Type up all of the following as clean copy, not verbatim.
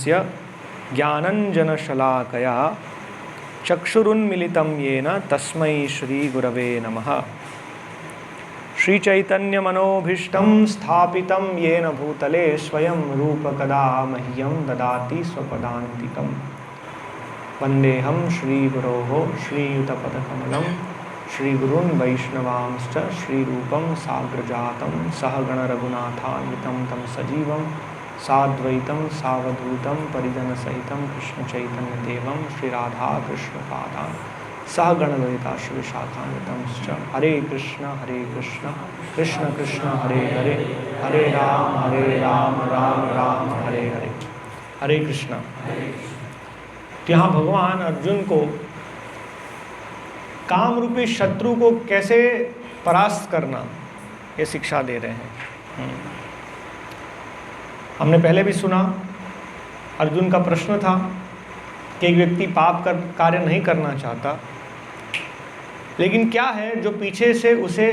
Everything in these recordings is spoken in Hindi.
तस्य ज्ञानञ्जनशलाकया चक्षुरुन्मिलितं येन तस्मै श्रीगुरवे नमः। श्रीचैतन्यमनोभीष्टं स्थापितं येन भूतले स्वयं रूपकदा मह्यं ददाति स्वपदान्तिकम्। वन्देऽहं श्रीगुरोः श्रीयुतपदकमलं श्रीगुरून् वैष्णवांश्च श्रीरूपं साग्रजातं सहगणरघुनाथान्वितं तं सजीवं साद्वैतं सावधूतं परिजनसहितं कृष्णचैतन्यदेवं श्रीराधाकृष्णपादान् सहगणललिता श्रीविशाखान्वितंश्च। हरे कृष्ण कृष्ण कृष्ण हरे हरे, हरे राम राम राम हरे हरे। हरे कृष्ण। यहाँ भगवान अर्जुन को काम रूपी शत्रु को कैसे परास्त करना ये शिक्षा दे रहे हैं। हमने पहले भी सुना, अर्जुन का प्रश्न था कि एक व्यक्ति पाप कर कार्य नहीं करना चाहता, लेकिन क्या है जो पीछे से उसे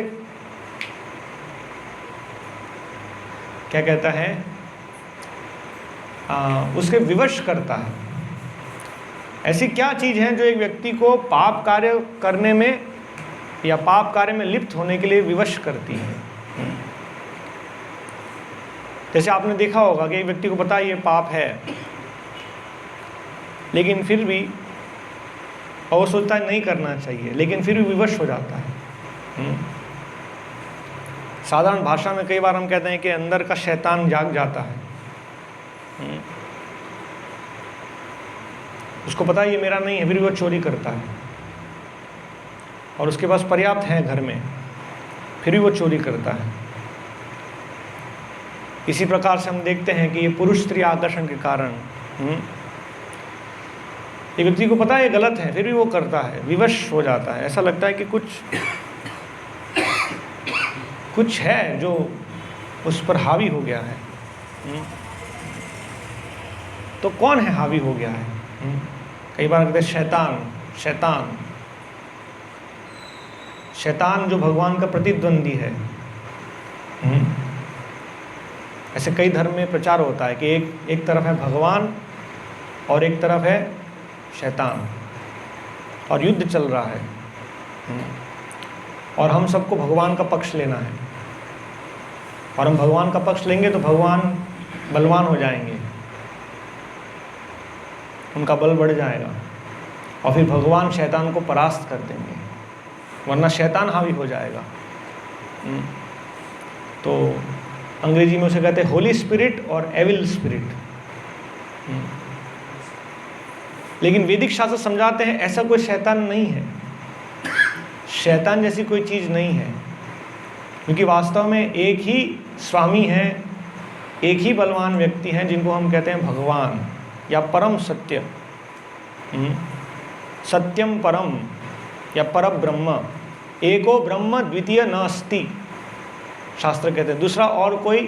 क्या कहता है, उसके विवश करता है। ऐसी क्या चीज़ है जो एक व्यक्ति को पाप कार्य करने में या पाप कार्य में लिप्त होने के लिए विवश करती है। जैसे आपने देखा होगा कि एक व्यक्ति को पता है ये पाप है, लेकिन फिर भी और वो सोचता है नहीं करना चाहिए, लेकिन फिर भी विवश हो जाता है। साधारण भाषा में कई बार हम कहते हैं कि अंदर का शैतान जाग जाता है। उसको पता है ये मेरा नहीं है, फिर भी वो चोरी करता है, और उसके पास पर्याप्त है घर में, फिर भी वो चोरी करता है। इसी प्रकार से हम देखते हैं कि ये पुरुष स्त्री आकर्षण के कारण एक व्यक्ति को पता है ये गलत है, फिर भी वो करता है, विवश हो जाता है। ऐसा लगता है कि कुछ है जो उस पर हावी हो गया है। तो कौन है हावी हो गया है? कई बार कहते हैं शैतान जो भगवान का प्रतिद्वंदी है। ऐसे कई धर्म में प्रचार होता है कि एक तरफ है भगवान और एक तरफ है शैतान, और युद्ध चल रहा है, और हम सबको भगवान का पक्ष लेना है, और हम भगवान का पक्ष लेंगे तो भगवान बलवान हो जाएंगे, उनका बल बढ़ जाएगा, और फिर भगवान शैतान को परास्त कर देंगे, वरना शैतान हावी हो जाएगा। तो अंग्रेजी में उसे कहते हैं होली स्पिरिट और एविल स्पिरिट। लेकिन वैदिक शास्त्र समझाते हैं ऐसा कोई शैतान नहीं है, शैतान जैसी कोई चीज़ नहीं है, क्योंकि वास्तव में एक ही स्वामी है, एक ही बलवान व्यक्ति हैं जिनको हम कहते हैं भगवान या परम सत्य, सत्यम परम या पर ब्रह्म। एको ब्रह्म द्वितीय नास्ति, शास्त्र कहते हैं, दूसरा और कोई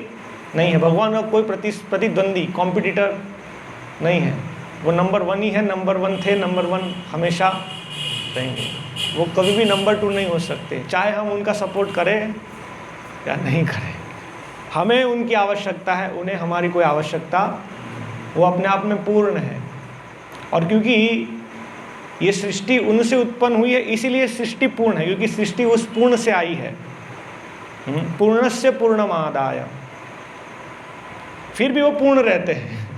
नहीं है। भगवान का कोई प्रतिद्वंदी कॉम्पिटिटर नहीं है, वो नंबर 1 ही है, नंबर 1 थे, नंबर 1 हमेशा रहेंगे। वो कभी भी नंबर 2 नहीं हो सकते, चाहे हम उनका सपोर्ट करें या नहीं करें। हमें उनकी आवश्यकता है, उन्हें हमारी कोई आवश्यकता, वो अपने आप में पूर्ण है। और क्योंकि ये सृष्टि उनसे उत्पन्न हुई है, इसीलिए सृष्टि पूर्ण है, क्योंकि सृष्टि उस पूर्ण से आई है। पूर्णस्य पूर्णमादाय, फिर भी वो पूर्ण रहते हैं,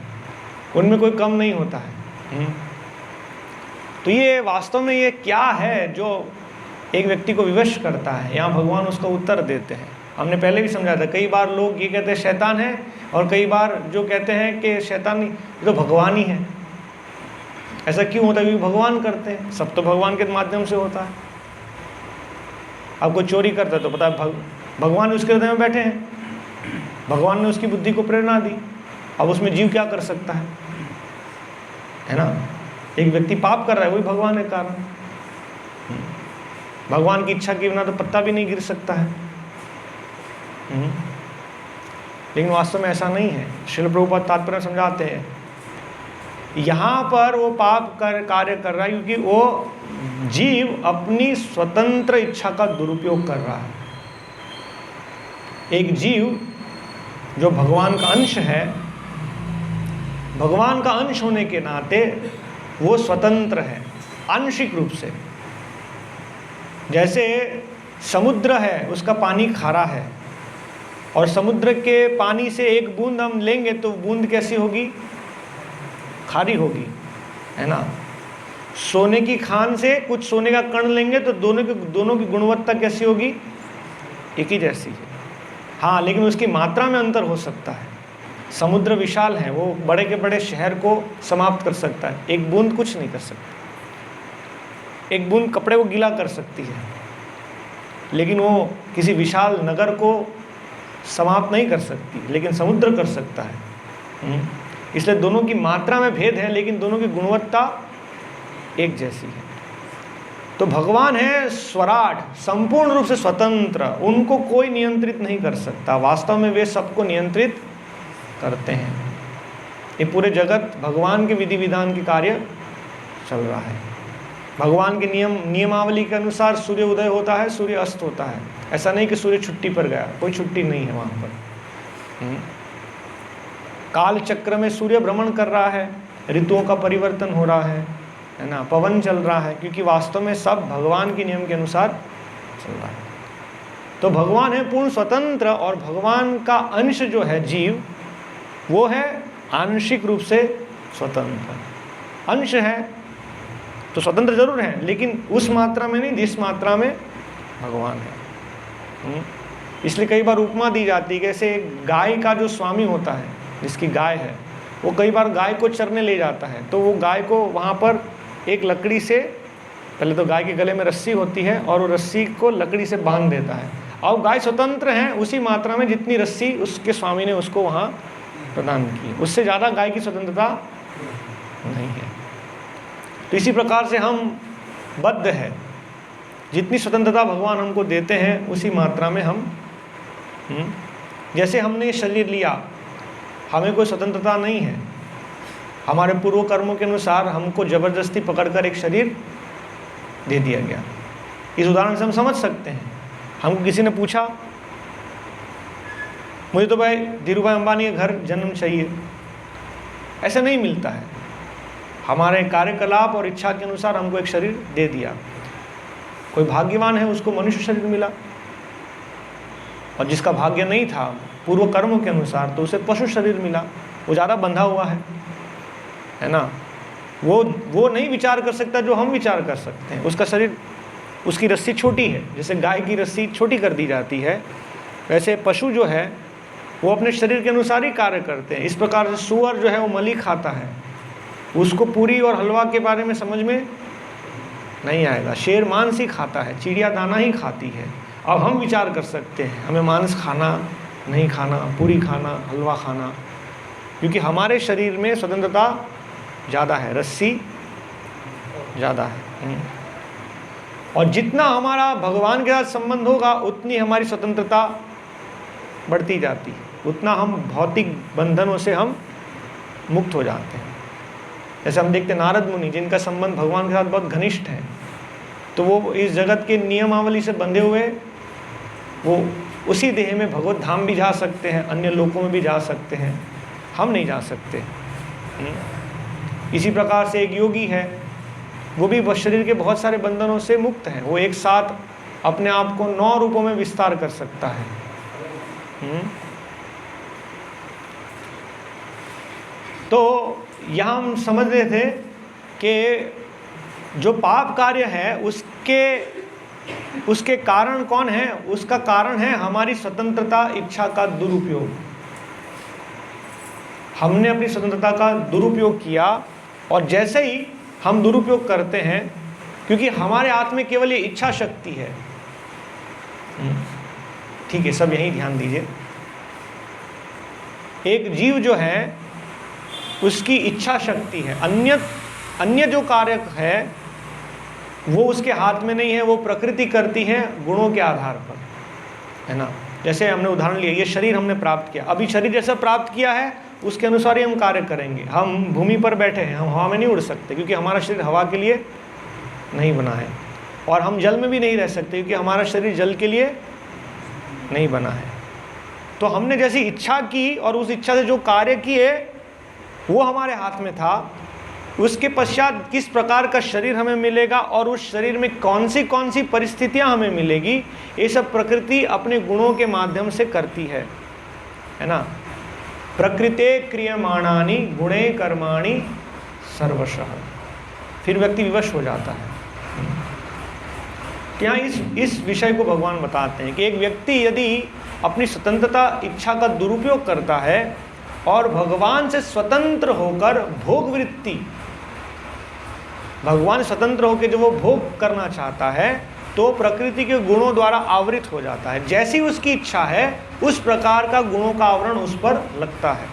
उनमें कोई कम नहीं होता है। तो ये वास्तव में ये क्या है जो एक व्यक्ति को विवश करता है? यहाँ भगवान उसका उत्तर देते हैं। हमने पहले भी समझा था, कई बार लोग ये कहते हैं शैतान है, और कई बार जो कहते हैं कि शैतान तो भगवान ही है। ऐसा क्यों होता है? क्योंकि भगवान करते हैं, सब तो भगवान के माध्यम से होता है। अब कोई चोरी करता है तो पता है भगवान उसके हृदय में बैठे हैं, भगवान ने उसकी बुद्धि को प्रेरणा दी। अब उसमें जीव क्या कर सकता है ना? एक व्यक्ति पाप कर रहा है, वही भगवान के कारण। भगवान की इच्छा के बिना तो पत्ता भी नहीं गिर सकता है। लेकिन वास्तव में ऐसा नहीं है। श्रील प्रभुपाद तात्पर्य समझाते हैं, यहाँ पर वो पाप कार्य कर रहा है क्योंकि वो जीव अपनी स्वतंत्र इच्छा का दुरुपयोग कर रहा है। एक जीव जो भगवान का अंश है, भगवान का अंश होने के नाते वो स्वतंत्र है आंशिक रूप से। जैसे समुद्र है, उसका पानी खारा है, और समुद्र के पानी से एक बूंद हम लेंगे तो बूंद कैसी होगी? खारी होगी, है ना। सोने की खान से कुछ सोने का कण लेंगे तो दोनों की गुणवत्ता कैसी होगी? एक ही जैसी है। हाँ, लेकिन उसकी मात्रा में अंतर हो सकता है। समुद्र विशाल है, वो बड़े के बड़े शहर को समाप्त कर सकता है, एक बूंद कुछ नहीं कर सकती। एक बूंद कपड़े को गीला कर सकती है, लेकिन वो किसी विशाल नगर को समाप्त नहीं कर सकती, लेकिन समुद्र कर सकता है। इसलिए दोनों की मात्रा में भेद है, लेकिन दोनों की गुणवत्ता एक जैसी है। तो भगवान है स्वराट, संपूर्ण रूप से स्वतंत्र, उनको कोई नियंत्रित नहीं कर सकता। वास्तव में वे सबको नियंत्रित करते हैं। ये पूरे जगत भगवान के विधि विधान के कार्य चल रहा है। भगवान के नियमावली के अनुसार सूर्य उदय होता है, सूर्य अस्त होता है। ऐसा नहीं कि सूर्य छुट्टी पर गया, कोई छुट्टी नहीं है वहाँ पर। काल चक्र में सूर्य भ्रमण कर रहा है, ऋतुओं का परिवर्तन हो रहा है ना, पवन चल रहा है, क्योंकि वास्तव में सब भगवान के नियम के अनुसार चल रहा है। तो भगवान है पूर्ण स्वतंत्र, और भगवान का अंश जो है जीव, वो है आंशिक रूप से स्वतंत्र। अंश है तो स्वतंत्र जरूर है, लेकिन उस मात्रा में नहीं जिस मात्रा में भगवान है। इसलिए कई बार उपमा दी जाती है, जैसे गाय का जो स्वामी होता है, जिसकी गाय है, वो कई बार गाय को चरने ले जाता है, तो वो गाय को वहाँ पर एक लकड़ी से, पहले तो गाय के गले में रस्सी होती है और वो रस्सी को लकड़ी से बांध देता है, और गाय स्वतंत्र है उसी मात्रा में जितनी रस्सी उसके स्वामी ने उसको वहाँ प्रदान की, उससे ज़्यादा गाय की स्वतंत्रता नहीं है। तो इसी प्रकार से हम बद्ध है, जितनी स्वतंत्रता भगवान हमको देते हैं उसी मात्रा में हम, जैसे हमने ये शरीर लिया, हमें कोई स्वतंत्रता नहीं है। हमारे पूर्व कर्मों के अनुसार हमको जबरदस्ती पकड़कर एक शरीर दे दिया गया। इस उदाहरण से हम समझ सकते हैं, हमको किसी ने पूछा, मुझे तो भाई धीरूभाई अंबानी का घर जन्म चाहिए, ऐसा नहीं मिलता है। हमारे कार्यकलाप और इच्छा के अनुसार हमको एक शरीर दे दिया। कोई भाग्यवान है, उसको मनुष्य शरीर मिला, और जिसका भाग्य नहीं था पूर्व कर्मों के अनुसार, तो उसे पशु शरीर मिला। वो ज़्यादा बंधा हुआ है ना, वो नहीं विचार कर सकता जो हम विचार कर सकते हैं। उसका शरीर, उसकी रस्सी छोटी है, जैसे गाय की रस्सी छोटी कर दी जाती है, वैसे पशु जो है वो अपने शरीर के अनुसार ही कार्य करते हैं। इस प्रकार से सूअर जो है वो मली खाता है, उसको पूरी और हलवा के बारे में समझ में नहीं आएगा। शेर मांस ही खाता है, चिड़िया दाना ही खाती है। अब हम विचार कर सकते हैं हमें मांस खाना, नहीं खाना, पूरी खाना, हलवा खाना, क्योंकि हमारे शरीर में स्वतंत्रता ज़्यादा है, रस्सी ज़्यादा है। और जितना हमारा भगवान के साथ संबंध होगा उतनी हमारी स्वतंत्रता बढ़ती जाती है, उतना हम भौतिक बंधनों से हम मुक्त हो जाते हैं। जैसे हम देखते हैं नारद मुनि, जिनका संबंध भगवान के साथ बहुत घनिष्ठ है, तो वो इस जगत के नियमावली से बंधे हुए वो उसी देह में भगवत धाम भी जा सकते हैं, अन्य लोकों में भी जा सकते हैं, हम नहीं जा सकते। इसी प्रकार से एक योगी है, वो भी शरीर के बहुत सारे बंधनों से मुक्त है। वो एक साथ अपने आप को 9 रूपों में विस्तार कर सकता है। तो यहाँ हम समझ रहे थे कि जो पाप कार्य है उसके कारण कौन है? उसका कारण है हमारी स्वतंत्रता, इच्छा का दुरुपयोग। हमने अपनी स्वतंत्रता का दुरुपयोग किया, और जैसे ही हम दुरुपयोग करते हैं, क्योंकि हमारे हाथ में केवल ये इच्छा शक्ति है। ठीक है, सब यही ध्यान दीजिए। एक जीव जो है उसकी इच्छा शक्ति है, अन्य जो कार्य है वो उसके हाथ में नहीं है, वो प्रकृति करती है गुणों के आधार पर, है ना। जैसे हमने उदाहरण लिया, ये शरीर हमने प्राप्त किया, अभी शरीर जैसा प्राप्त किया है उसके अनुसार ही हम कार्य करेंगे। हम भूमि पर बैठे हैं, हम हवा में नहीं उड़ सकते, क्योंकि हमारा शरीर हवा के लिए नहीं बना है, और हम जल में भी नहीं रह सकते, क्योंकि हमारा शरीर जल के लिए नहीं बना है। तो हमने जैसी इच्छा की और उस इच्छा से जो कार्य किए वो हमारे हाथ में था। उसके पश्चात किस प्रकार का शरीर हमें मिलेगा और उस शरीर में कौन सी परिस्थितियां हमें मिलेगी, ये सब प्रकृति अपने गुणों के माध्यम से करती है ना। प्रकृते क्रियमाणानि गुणे कर्माणि सर्वशः, फिर व्यक्ति विवश हो जाता है। यहाँ इस विषय को भगवान बताते हैं कि एक व्यक्ति यदि अपनी स्वतंत्रता इच्छा का दुरुपयोग करता है और भगवान से स्वतंत्र होकर भोग वृत्ति, भगवान स्वतंत्र होकर जो वो भोग करना चाहता है, तो प्रकृति के गुणों द्वारा आवृत हो जाता है। जैसी उसकी इच्छा है उस प्रकार का गुणों का आवरण उस पर लगता है।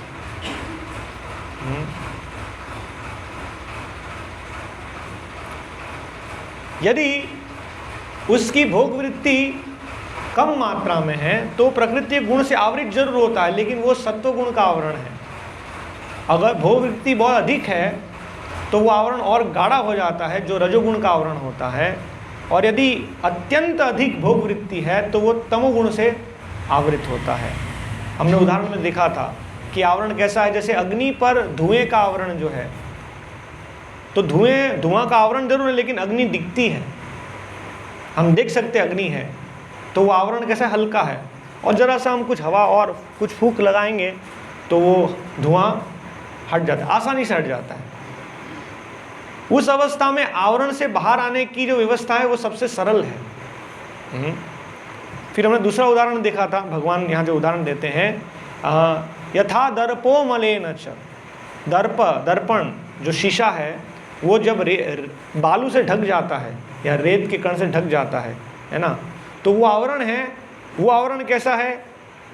यदि उसकी भोग वृत्ति कम मात्रा में है तो प्रकृति गुण से आवृत जरूर होता है, लेकिन वो सत्व गुण का आवरण है। अगर भोग वृत्ति बहुत अधिक है तो वो आवरण और गाढ़ा हो जाता है, जो रजोगुण का आवरण होता है। और यदि अत्यंत अधिक भोग वृत्ति है तो वो तमोगुण से आवृत होता है। हमने उदाहरण में देखा था कि आवरण कैसा है, जैसे अग्नि पर धुएं का आवरण जो है, तो धुआं का आवरण जरूर है लेकिन अग्नि दिखती है, हम देख सकते अग्नि है, तो वो आवरण कैसा हल्का है। और ज़रा सा हम कुछ हवा और कुछ फूंक लगाएंगे तो वो धुआं हट जाता है, आसानी से हट जाता है। उस अवस्था में आवरण से बाहर आने की जो व्यवस्था है वो सबसे सरल है। फिर हमने दूसरा उदाहरण देखा था, भगवान यहाँ जो उदाहरण देते हैं, यथा दर्पो मलेन च, दर्पण जो शीशा है वो जब बालू से ढक जाता है या रेत के कण से ढक जाता है ना, तो वो आवरण है। वो आवरण कैसा है,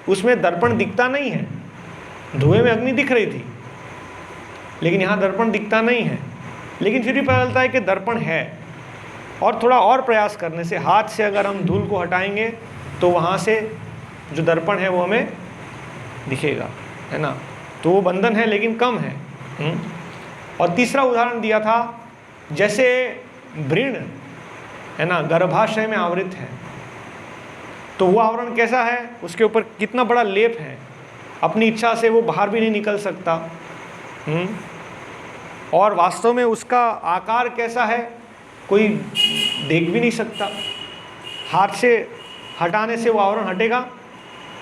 उसमें दर्पण दिखता नहीं है। धुएं में अग्नि दिख रही थी लेकिन यहाँ दर्पण दिखता नहीं है, लेकिन फिर भी पता चलता है कि दर्पण है। और थोड़ा और प्रयास करने से, हाथ से अगर हम धूल को हटाएंगे तो वहाँ से जो दर्पण है वो हमें दिखेगा, है ना। तो वो बंधन है लेकिन कम है। और तीसरा उदाहरण दिया था, जैसे भ्रूण है ना गर्भाशय में आवृत है, तो वो आवरण कैसा है, उसके ऊपर कितना बड़ा लेप है, अपनी इच्छा से वो बाहर भी नहीं निकल सकता। और वास्तव में उसका आकार कैसा है कोई देख भी नहीं सकता। हाथ से हटाने से वो आवरण हटेगा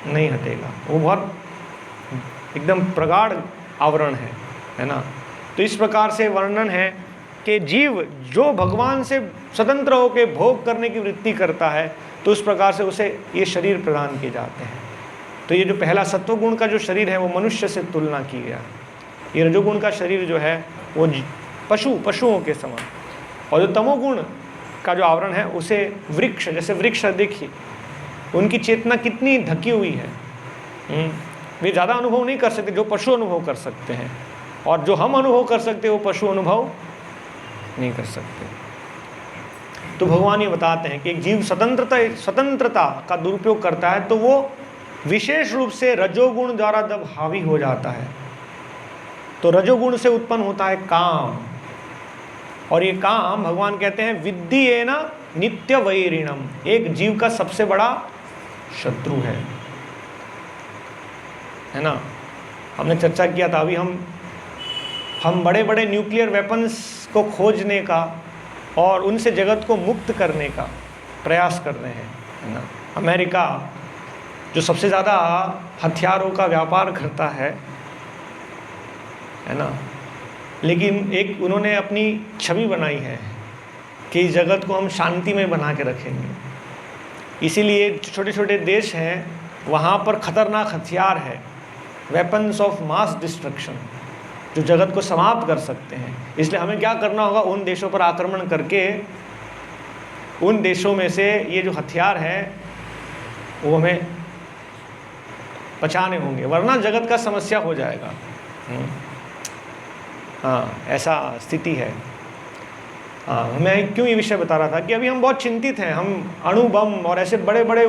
नहीं हटेगा, वो बहुत एकदम प्रगाढ़ आवरण है ना। तो इस प्रकार से वर्णन है कि जीव जो भगवान से स्वतंत्र होकर भोग करने की वृत्ति करता है तो उस प्रकार से उसे ये शरीर प्रदान किए जाते हैं। तो ये जो पहला सत्वगुण का जो शरीर है वो मनुष्य से तुलना की गया। ये रजोगुण का शरीर जो है वो पशुओं के समान, और जो तमोगुण का जो आवरण है उसे वृक्ष, जैसे वृक्ष देखिए उनकी चेतना कितनी ढकी हुई है। वे ज़्यादा अनुभव नहीं कर सकते जो पशु अनुभव कर सकते हैं, और जो हम अनुभव कर सकते हैं वो पशु अनुभव नहीं कर सकते। तो भगवान ये बताते हैं कि एक जीव स्वतंत्रता का दुरुपयोग करता है तो वो विशेष रूप से रजोगुण द्वारा जब हावी हो जाता है तो रजोगुण से उत्पन्न होता है काम। और ये काम भगवान कहते हैं विद्येन नित्य वैरिणम, एक जीव का सबसे बड़ा शत्रु है ना। हमने चर्चा किया था अभी, हम बड़े बड़े न्यूक्लियर वेपन्स को खोजने का और उनसे जगत को मुक्त करने का प्रयास कर रहे हैं, है ना। अमेरिका जो सबसे ज़्यादा हथियारों का व्यापार करता है ना, लेकिन एक उन्होंने अपनी छवि बनाई है कि इस जगत को हम शांति में बना के रखेंगे। इसीलिए छोटे छोटे देश हैं वहाँ पर खतरनाक हथियार है, वेपन्स ऑफ मास डिस्ट्रक्शन, जो जगत को समाप्त कर सकते हैं। इसलिए हमें क्या करना होगा, उन देशों पर आक्रमण करके उन देशों में से ये जो हथियार हैं वो हमें बचाने होंगे, वरना जगत का समस्या हो जाएगा। हाँ, ऐसा स्थिति है। हाँ, मैं क्यों ये विषय बता रहा था कि अभी हम बहुत चिंतित हैं, हम अणु बम और ऐसे बड़े बड़े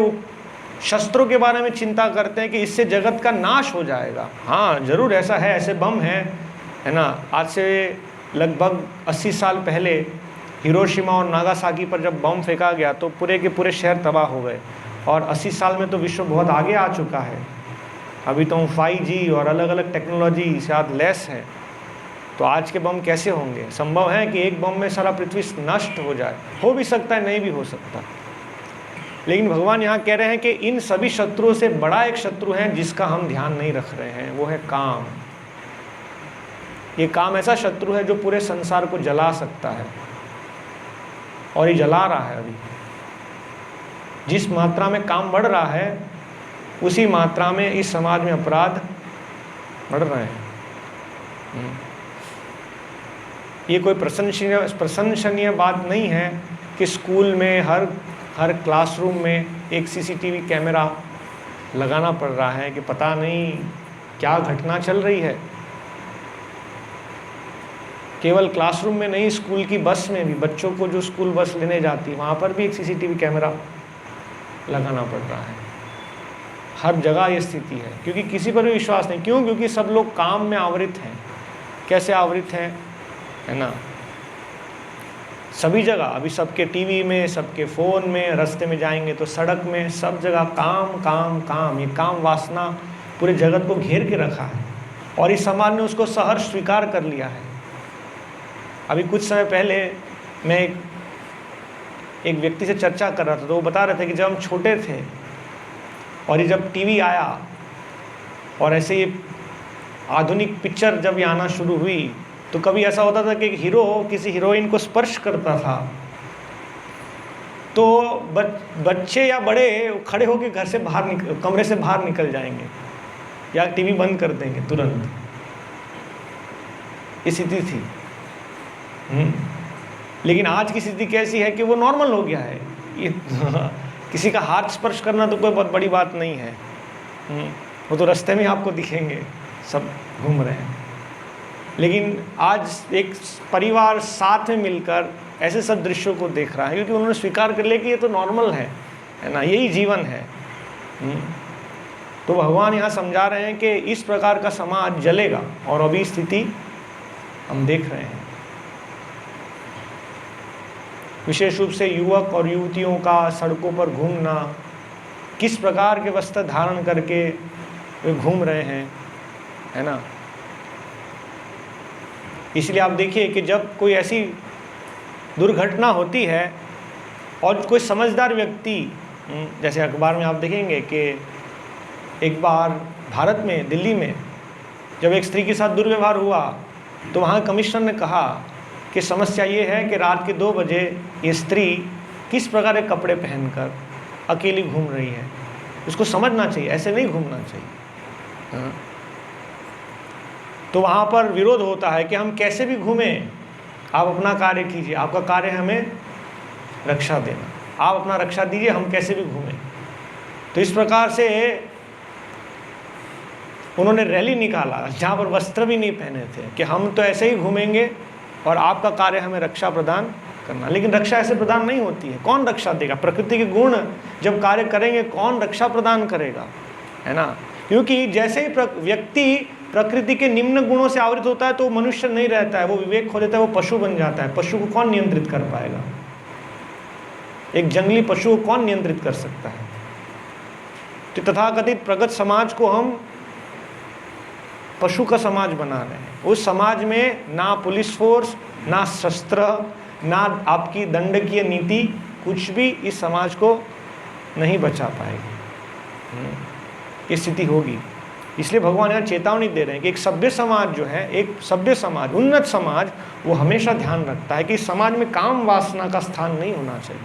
शस्त्रों के बारे में चिंता करते हैं कि इससे जगत का नाश हो जाएगा। हाँ ज़रूर ऐसा है, ऐसे बम हैं, है ना। आज से लगभग 80 साल पहले हिरोशिमा और नागासाकी पर जब बम फेंका गया तो पूरे के पूरे शहर तबाह हो गए, और 80 साल में तो विश्व बहुत आगे आ चुका है। अभी तो 5G और अलग अलग टेक्नोलॉजी साथ लैस है, तो आज के बम कैसे होंगे? संभव है कि एक बम में सारा पृथ्वी नष्ट हो जाए, हो भी सकता है, नहीं भी हो सकता। लेकिन भगवान यहाँ कह रहे हैं कि इन सभी शत्रुओं से बड़ा एक शत्रु है जिसका हम ध्यान नहीं रख रहे हैं, वो है काम। ये काम ऐसा शत्रु है जो पूरे संसार को जला सकता है, और ये जला रहा है। अभी जिस मात्रा में काम बढ़ रहा है, उसी मात्रा में इस समाज में अपराध बढ़ रहे हैं। ये कोई प्रशंसनीय बात नहीं है कि स्कूल में हर क्लासरूम में एक सीसीटीवी कैमरा लगाना पड़ रहा है कि पता नहीं क्या घटना चल रही है। केवल क्लासरूम में नहीं, स्कूल की बस में भी, बच्चों को जो स्कूल बस लेने जाती है वहाँ पर भी एक सीसीटीवी कैमरा लगाना पड़ रहा है। हर जगह ये स्थिति है, क्योंकि किसी पर भी विश्वास नहीं। क्यों? क्योंकि सब लोग काम में आवृत हैं। कैसे आवृत हैं, है ना? सभी जगह, अभी सबके टीवी में, सबके फ़ोन में, रास्ते में जाएंगे तो सड़क में, सब जगह काम काम काम। ये काम वासना पूरे जगत को घेर के रखा है, और इस समाज ने उसको सहर्ष स्वीकार कर लिया है। अभी कुछ समय पहले मैं एक व्यक्ति से चर्चा कर रहा था, तो वो बता रहे थे कि जब हम छोटे थे और ये जब टीवी आया और ऐसे ये आधुनिक पिक्चर जब ये आना शुरू हुई, तो कभी ऐसा होता था कि एक हीरो किसी हीरोइन को स्पर्श करता था तो बच्चे या बड़े खड़े होकर घर से बाहर कमरे से बाहर निकल जाएंगे या टीवी बंद कर देंगे तुरंत। स्थिति थी। लेकिन आज की स्थिति कैसी है कि वो नॉर्मल हो गया है। ये किसी का हाथ स्पर्श करना तो कोई बहुत बड़ी बात नहीं है। वो तो रास्ते में आपको दिखेंगे, सब घूम रहे हैं। लेकिन आज एक परिवार साथ में मिलकर ऐसे सब दृश्यों को देख रहा है, क्योंकि उन्होंने स्वीकार कर लिया कि ये तो नॉर्मल है ना, यही जीवन है। तो भगवान यहाँ समझा रहे हैं कि इस प्रकार का समाज जलेगा, और अभी स्थिति हम देख रहे हैं। विशेष रूप से युवक और युवतियों का सड़कों पर घूमना, किस प्रकार के वस्त्र धारण करके वे घूम रहे हैं, है ना। इसलिए आप देखिए कि जब कोई ऐसी दुर्घटना होती है और कोई समझदार व्यक्ति, जैसे अखबार में आप देखेंगे कि एक बार भारत में, दिल्ली में जब एक स्त्री के साथ दुर्व्यवहार हुआ, तो वहाँ कमिश्नर ने कहा कि समस्या ये है कि रात के 2 बजे ये स्त्री किस प्रकार के कपड़े पहनकर अकेली घूम रही है। उसको समझना चाहिए, ऐसे नहीं घूमना चाहिए। तो वहाँ पर विरोध होता है कि हम कैसे भी घूमें, आप अपना कार्य कीजिए, आपका कार्य है हमें रक्षा देना, आप अपना रक्षा दीजिए, हम कैसे भी घूमें। तो इस प्रकार से उन्होंने रैली निकाला जहाँ पर वस्त्र भी नहीं पहने थे कि हम तो ऐसे ही घूमेंगे और आपका कार्य हमें रक्षा प्रदान करना। लेकिन रक्षा ऐसे प्रदान नहीं होती है। कौन रक्षा देगा? प्रकृति के गुण जब कार्य करेंगे, कौन रक्षा प्रदान करेगा, है ना। क्योंकि जैसे ही व्यक्ति प्रकृति के निम्न गुणों से आवृत होता है तो मनुष्य नहीं रहता है, वो विवेक खो देता है, वो पशु बन जाता है। पशु को कौन नियंत्रित कर पाएगा? एक जंगली पशु को कौन नियंत्रित कर सकता है? तो तथाकथित प्रगत समाज को हम पशु का समाज बना रहे हैं। उस समाज में ना पुलिस फोर्स, ना शस्त्र, ना आपकी दंडकीय नीति, कुछ भी इस समाज को नहीं बचा पाएगी। ये स्थिति होगी। इसलिए भगवान यहाँ चेतावनी दे रहे हैं कि एक सभ्य समाज जो है, एक सभ्य समाज, उन्नत समाज, वो हमेशा ध्यान रखता है कि इस समाज में काम वासना का स्थान नहीं होना चाहिए,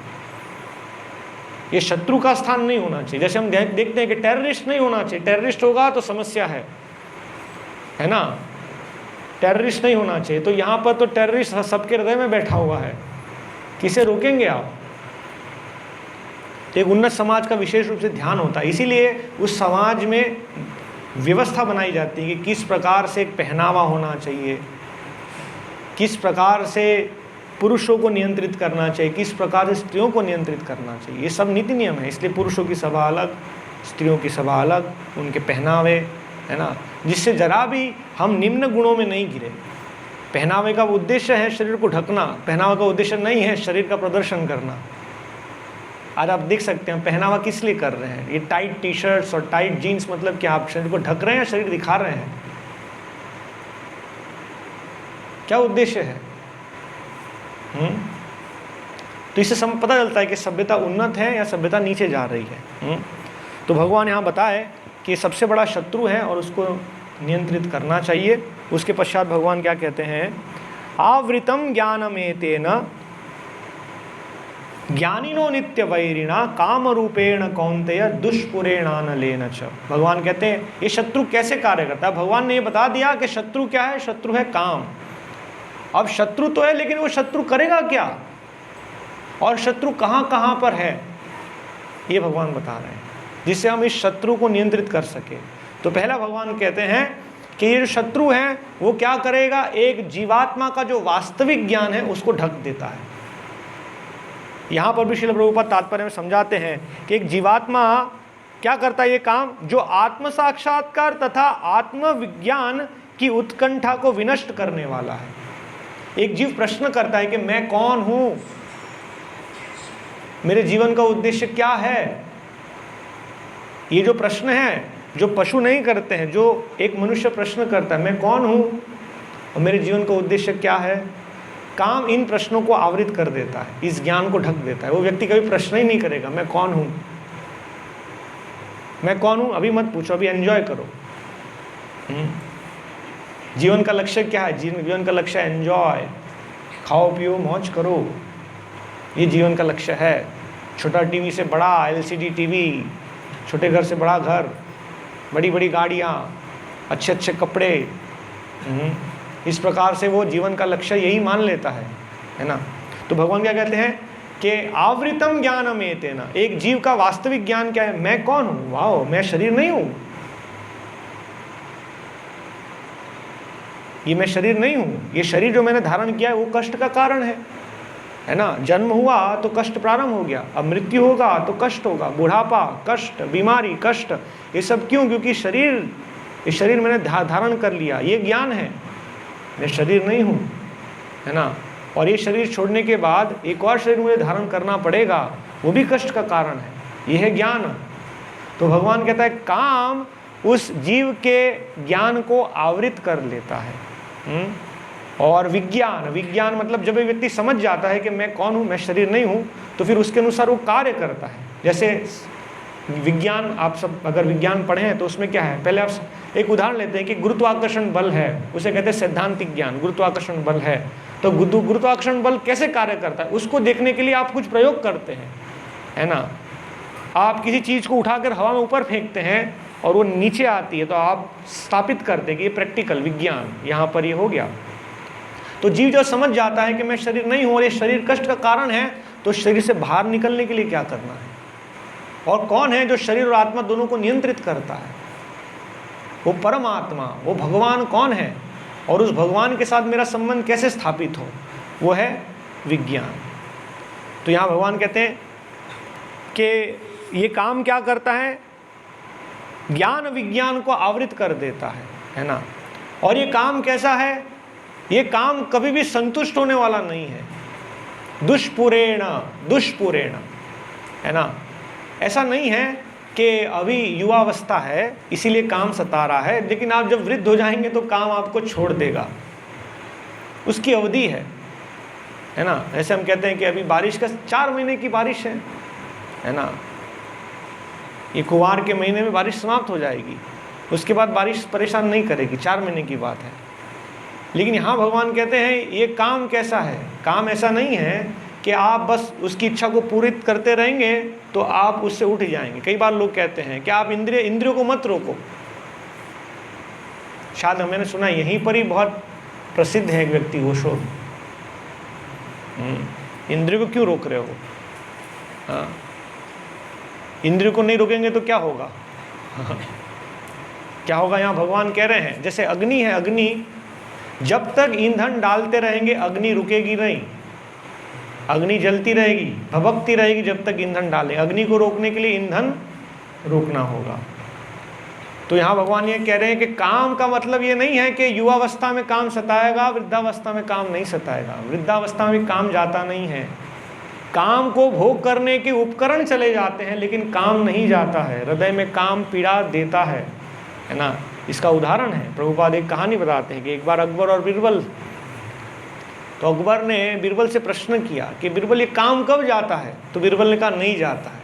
ये शत्रु का स्थान नहीं होना चाहिए। जैसे हम देखते हैं कि टेररिस्ट नहीं होना चाहिए, टेररिस्ट होगा तो समस्या है ना, टेररिस्ट नहीं होना चाहिए। तो यहाँ पर तो टेररिस्ट सबके हृदय में बैठा हुआ है, किसे रोकेंगे आप? एक उन्नत समाज का विशेष रूप से ध्यान होता है। इसीलिए उस समाज में व्यवस्था बनाई जाती है कि किस प्रकार से पहनावा होना चाहिए, किस प्रकार से पुरुषों को नियंत्रित करना चाहिए, किस प्रकार से स्त्रियों को नियंत्रित करना चाहिए। ये सब नीति नियम है। इसलिए पुरुषों की सभा अलग, स्त्रियों की सभा अलग, उनके पहनावे, है ना, जिससे जरा भी हम निम्न गुणों में नहीं गिरे। पहनावे का उद्देश्य है शरीर को ढकना, पहनावा का उद्देश्य नहीं है शरीर का प्रदर्शन करना। आज आप देख सकते हैं पहनावा किस लिए कर रहे हैं। ये टाइट टी शर्ट्स और टाइट जीन्स मतलब क्या, आप शरीर को ढक रहे हैं, शरीर दिखा रहे हैं। क्या उद्देश्य है? तो इससे पता चलता है कि सभ्यता उन्नत है या सभ्यता नीचे जा रही है। तो भगवान यहाँ बताए कि सबसे बड़ा शत्रु है और उसको नियंत्रित करना चाहिए। उसके पश्चात भगवान क्या कहते हैं, आवृतम ज्ञानमेतेन ज्ञानिनो नित्य वैरिणा काम रूपेण कौन्तेय दुष्पुरेणानलेन च। भगवान कहते हैं ये शत्रु कैसे कार्य करता है। भगवान ने ये बता दिया कि शत्रु क्या है, शत्रु है काम। अब शत्रु तो है, लेकिन वो शत्रु करेगा क्या और शत्रु कहाँ कहाँ पर है, ये भगवान बता रहे हैं, जिससे हम इस शत्रु को नियंत्रित कर सके। तो पहला भगवान कहते हैं कि ये जो शत्रु है वो क्या करेगा, एक जीवात्मा का जो वास्तविक ज्ञान है उसको ढक देता है। यहाँ पर भी श्रील प्रभुपाद तात्पर्य में समझाते हैं कि एक जीवात्मा क्या करता है ये काम, जो आत्म साक्षात्कार तथा आत्मविज्ञान की उत्कंठा को विनष्ट करने वाला है। एक जीव प्रश्न करता है कि मैं कौन हूँ, मेरे जीवन का उद्देश्य क्या है। ये जो प्रश्न है जो पशु नहीं करते हैं, जो एक मनुष्य प्रश्न करता है मैं कौन हूँ और मेरे जीवन का उद्देश्य क्या है, काम इन प्रश्नों को आवृत कर देता है, इस ज्ञान को ढक देता है। वो व्यक्ति कभी प्रश्न ही नहीं करेगा मैं कौन हूँ, मैं कौन हूँ, अभी मत पूछो, अभी एंजॉय करो। जीवन का लक्ष्य क्या है, जीवन का लक्ष्य है एंजॉय, खाओ पियो मौज करो, ये जीवन का लक्ष्य है। छोटा टीवी से बड़ा LCD टीवी, छोटे घर से बड़ा घर, बड़ी बड़ी गाड़ियाँ, अच्छे अच्छे कपड़े, इस प्रकार से वो जीवन का लक्ष्य यही मान लेता है ना। तो भगवान क्या कहते हैं कि आवृतम ज्ञानमेतेन, एक जीव का वास्तविक ज्ञान क्या है, मैं कौन हूँ, वाओ मैं शरीर नहीं हूँ, ये मैं शरीर नहीं हूँ, ये शरीर जो मैंने धारण किया है वो कष्ट का कारण है ना। जन्म हुआ तो कष्ट प्रारंभ हो गया, अब मृत्यु होगा तो कष्ट होगा, बुढ़ापा कष्ट, बीमारी कष्ट, ये सब क्यों, क्योंकि ये शरीर मैंने धारण कर लिया, ये ज्ञान है, मैं शरीर नहीं हूँ, है ना। और ये शरीर छोड़ने के बाद एक और शरीर मुझे धारण करना पड़ेगा, वो भी कष्ट का कारण है, ये है ज्ञान। तो भगवान कहता है काम उस जीव के ज्ञान को आवृत कर लेता है। और विज्ञान मतलब जब एक व्यक्ति समझ जाता है कि मैं कौन हूँ, मैं शरीर नहीं हूँ, तो फिर उसके अनुसार वो कार्य करता है। जैसे विज्ञान, आप सब अगर विज्ञान पढ़े हैं तो उसमें क्या है, पहले आप एक उदाहरण लेते हैं कि गुरुत्वाकर्षण बल है, उसे कहते हैं सैद्धांतिक ज्ञान, गुरुत्वाकर्षण बल है। तो गुरुत्वाकर्षण बल कैसे कार्य करता है उसको देखने के लिए आप कुछ प्रयोग करते हैं, है ना। आप किसी चीज़ को उठाकर हवा में ऊपर फेंकते हैं और वो नीचे आती है, तो आप स्थापित करते हैं कि ये प्रैक्टिकल विज्ञान, यहाँ पर ये हो गया। तो जीव जो समझ जाता है कि मैं शरीर नहीं हूँ और ये शरीर कष्ट का कारण है, तो शरीर से बाहर निकलने के लिए क्या करना है, और कौन है जो शरीर और आत्मा दोनों को नियंत्रित करता है, वो परमात्मा, वो भगवान कौन है, और उस भगवान के साथ मेरा संबंध कैसे स्थापित हो, वो है विज्ञान। तो यहाँ भगवान कहते हैं कि ये काम क्या करता है, ज्ञान विज्ञान को आवृत कर देता है ना। और ये काम कैसा है, ये काम कभी भी संतुष्ट होने वाला नहीं है, दुष्पुरेण, है ना। ऐसा नहीं है कि अभी युवावस्था है इसीलिए काम सता रहा है, लेकिन आप जब वृद्ध हो जाएंगे तो काम आपको छोड़ देगा, उसकी अवधि है ना। ऐसे हम कहते हैं कि अभी बारिश का 4 महीने की बारिश है ना, ये कुवार के महीने में बारिश समाप्त हो जाएगी, उसके बाद बारिश परेशान नहीं करेगी, 4 महीने की बात है। लेकिन यहाँ भगवान कहते हैं ये काम कैसा है, काम ऐसा नहीं है कि आप बस उसकी इच्छा को पूरित करते रहेंगे तो आप उससे उठ जाएंगे। कई बार लोग कहते हैं कि आप इंद्रियों को मत रोको। शायद मैंने सुना यहीं पर ही बहुत प्रसिद्ध है एक व्यक्ति ओशो, इंद्रियों को क्यों रोक रहे हो, हाँ इंद्रियों को नहीं रोकेंगे तो क्या होगा क्या होगा। यहाँ भगवान कह रहे हैं जैसे अग्नि है, अग्नि जब तक ईंधन डालते रहेंगे अग्नि रुकेगी नहीं, अग्नि जलती रहेगी, भभकती रहेगी जब तक ईंधन डालें। अग्नि को रोकने के लिए ईंधन रोकना होगा। तो यहाँ भगवान ये कह रहे हैं कि काम का मतलब ये नहीं है कि युवावस्था में काम सताएगा, वृद्धावस्था में काम नहीं सताएगा। वृद्धावस्था में काम जाता नहीं है, काम को भोग करने के उपकरण चले जाते हैं लेकिन काम नहीं जाता है। हृदय में काम पीड़ा देता है ना। इसका उदाहरण है, प्रभुपाद एक कहानी बताते हैं कि एक बार अकबर और बीरबल तो अकबर ने बीरबल से प्रश्न किया कि बीरबल ये काम कब जाता है? तो बीरबल ने कहा नहीं जाता है।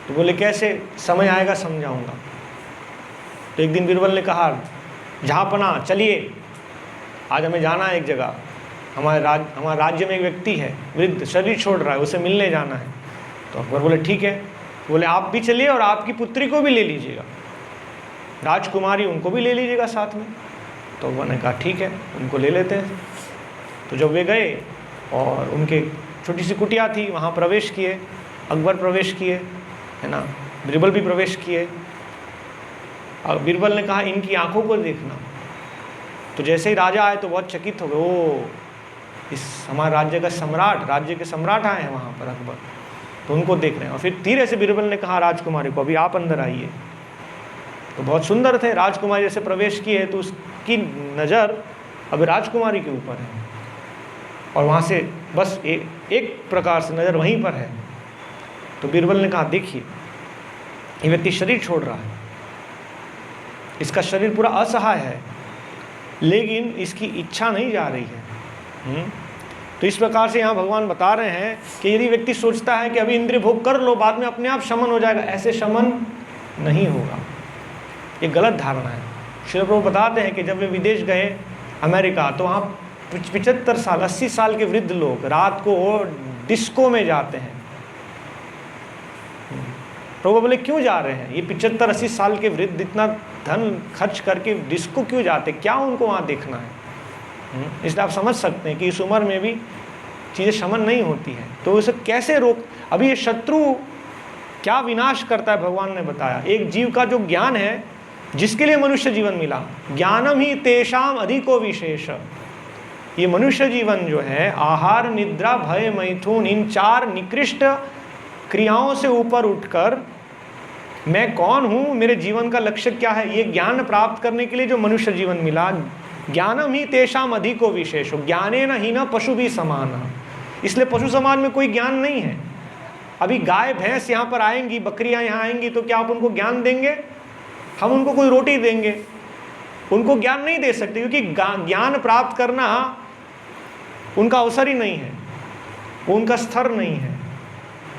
तो बोले कैसे? समय आएगा समझाऊंगा। तो एक दिन बीरबल ने कहा जहाँपना चलिए, आज हमें जाना है एक जगह, हमारे राज्य में एक व्यक्ति है, वृद्ध, शरीर छोड़ रहा है, उसे मिलने जाना है। तो अकबर बोले ठीक है। बोले आप भी चलिए और आपकी पुत्री को भी ले लीजिएगा, राजकुमारी उनको भी ले लीजिएगा साथ में। तो अकबर ने कहा ठीक है, उनको ले लेते हैं। तो जब वे गए और उनके छोटी सी कुटिया थी, वहाँ प्रवेश किए, अकबर प्रवेश किए, है ना, बीरबल भी प्रवेश किए। और बीरबल ने कहा इनकी आंखों को देखना। तो जैसे ही राजा आए तो बहुत चकित हो गए, ओ इस हमारे राज्य का सम्राट, राज्य के सम्राट आए हैं वहाँ पर अकबर, तो उनको देख रहे हैं। और फिर धीरे से बीरबल ने कहा राजकुमारी को अभी आप अंदर आइए। तो बहुत सुंदर थे, राजकुमारी जैसे प्रवेश किए तो उसकी नज़र अब राजकुमारी के ऊपर है और वहाँ से बस एक प्रकार से नज़र वहीं पर है। तो बीरबल ने कहा देखिए ये व्यक्ति शरीर छोड़ रहा है, इसका शरीर पूरा असहाय है, लेकिन इसकी इच्छा नहीं जा रही है। तो इस प्रकार से यहाँ भगवान बता रहे हैं कि यदि व्यक्ति सोचता है कि अभी इंद्रिय भोग कर लो, बाद में अपने आप शमन हो जाएगा, ऐसे शमन नहीं होगा। ये गलत धारणा है। श्री प्रभु बताते हैं कि जब वे विदेश गए अमेरिका, तो वहाँ 75 साल 80 साल के वृद्ध लोग रात को डिस्को में जाते हैं। प्रभु बोले क्यों जा रहे हैं? ये 75-80 साल के वृद्ध इतना धन खर्च करके डिस्को क्यों जाते, क्या उनको वहाँ देखना है? इसलिए आप समझ सकते हैं कि इस उम्र में भी चीज़ें शमन नहीं होती हैं। तो उसे कैसे रोक? अभी ये शत्रु क्या विनाश करता है भगवान ने बताया। एक जीव का जो ज्ञान है, जिसके लिए मनुष्य जीवन मिला, ज्ञानम ही तेषाम अधिको विशेष। ये मनुष्य जीवन जो है आहार, निद्रा, भय, मैथुन, इन 4 निकृष्ट क्रियाओं से ऊपर उठकर मैं कौन हूँ, मेरे जीवन का लक्ष्य क्या है, ये ज्ञान प्राप्त करने के लिए जो मनुष्य जीवन मिला, ज्ञानम ही तेषाम अधिको विशेषो ज्ञानेन ही न पशु भी समान। इसलिए पशु समान में कोई ज्ञान नहीं है। अभी गाय भैंस यहाँ पर आएंगी, बकरियाँ यहाँ आएंगी, तो क्या आप उनको ज्ञान देंगे? हम उनको कोई रोटी देंगे, उनको ज्ञान नहीं दे सकते, क्योंकि ज्ञान प्राप्त करना उनका अवसर ही नहीं है, उनका स्तर नहीं है।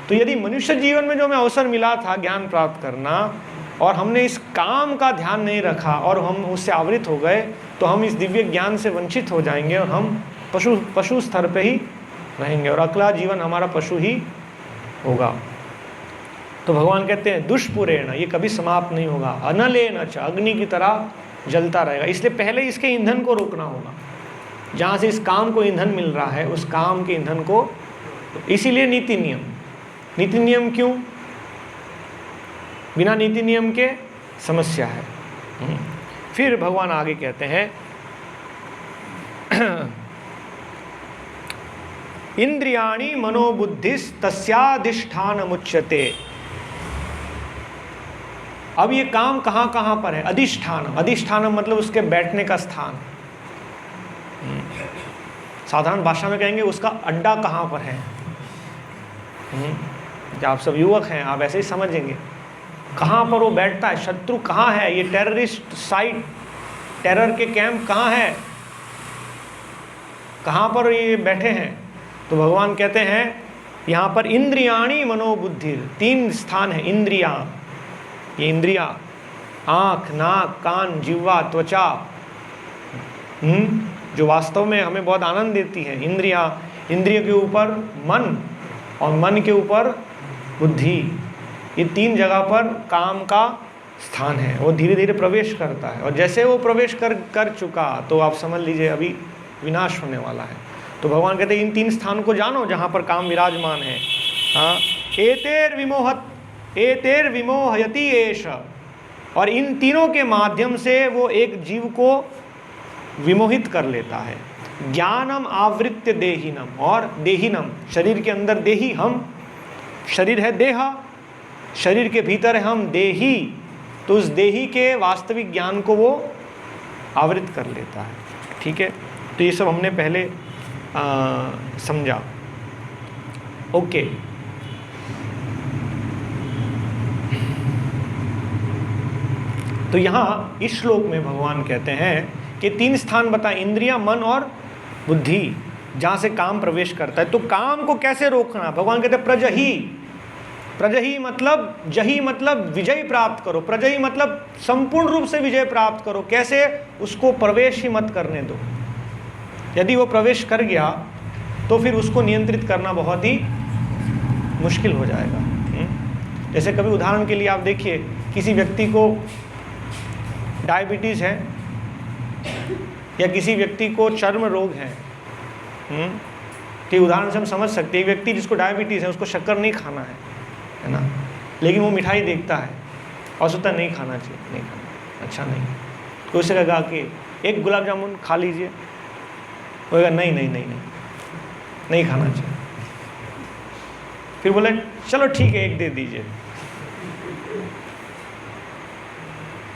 तो यदि मनुष्य जीवन में जो हमें अवसर मिला था ज्ञान प्राप्त करना, और हमने इस काम का ध्यान नहीं रखा और हम उससे आवृत हो गए, तो हम इस दिव्य ज्ञान से वंचित हो जाएंगे और हम पशु स्तर पे ही रहेंगे और अगला जीवन हमारा पशु ही होगा। तो भगवान कहते हैं दुष्पुरेण, ये कभी समाप्त नहीं होगा, अनलेन च, अग्नि की तरह जलता रहेगा। इसलिए पहले इसके ईंधन को रोकना होगा। जहाँ से इस काम को ईंधन मिल रहा है, उस काम के ईंधन को, इसीलिए नीति नियम। नीति नियम क्यों? बिना नीति नियम के समस्या है। फिर भगवान आगे कहते हैं इंद्रियाणि मनोबुद्धिस तस्याधिष्ठान मुच्यते। अब ये काम कहाँ कहाँ पर है? अधिष्ठान। अधिष्ठान मतलब उसके बैठने का स्थान। साधारण भाषा में कहेंगे उसका अड्डा कहाँ पर है। आप सब युवक हैं, आप ऐसे ही समझेंगे कहाँ पर वो बैठता है, शत्रु कहाँ है, ये टेररिस्ट साइट, टेरर के कैंप कहाँ है, कहाँ पर ये बैठे हैं। तो भगवान कहते हैं यहाँ पर इंद्रियाणी मनोबुद्धि, 3 स्थान है इंद्रिया। ये इंद्रिया आँख, नाक, कान, जिह्वा, त्वचा, जो वास्तव में हमें बहुत आनंद देती है। इंद्रिया, इंद्रिय के ऊपर मन और मन के ऊपर बुद्धि, ये 3 जगह पर काम का स्थान है। वो धीरे धीरे प्रवेश करता है और जैसे वो प्रवेश कर चुका तो आप समझ लीजिए अभी विनाश होने वाला है। तो भगवान कहते हैं इन 3 स्थान को जानो जहाँ पर काम विराजमान है। हाँ, एतेर विमोहयति एष, और इन तीनों के माध्यम से वो एक जीव को विमोहित कर लेता है। ज्ञानम आवृत्य देहिनम, और देहिनम शरीर के अंदर देही, हम शरीर है देह, शरीर के भीतर है हम देही, तो उस देही के वास्तविक ज्ञान को वो आवृत कर लेता है। ठीक है, तो ये सब हमने पहले समझा। ओके, तो यहाँ इस श्लोक में भगवान कहते हैं कि 3 स्थान बताए, इंद्रिया, मन और बुद्धि, जहाँ से काम प्रवेश करता है। तो काम को कैसे रोकना? भगवान कहते हैं प्रजही। प्रजही मतलब, जही मतलब विजय प्राप्त करो, प्रजही मतलब संपूर्ण रूप से विजय प्राप्त करो। कैसे? उसको प्रवेश ही मत करने दो। यदि वो प्रवेश कर गया तो फिर उसको नियंत्रित करना बहुत ही मुश्किल हो जाएगा। जैसे कभी उदाहरण के लिए आप देखिए, किसी व्यक्ति को डायबिटीज़ है या किसी व्यक्ति को चर्म रोग है, कि उदाहरण से हम समझ सकते हैं, एक व्यक्ति जिसको डायबिटीज़ है उसको शक्कर नहीं खाना है ना, लेकिन वो मिठाई देखता है और सोचता नहीं खाना चाहिए, नहीं खाना, अच्छा नहीं। तो उसे कहा कि एक गुलाब जामुन खा लीजिए, वो कहा नहीं नहीं नहीं नहीं नहीं खाना चाहिए। फिर बोले चलो ठीक है एक दे दीजिए।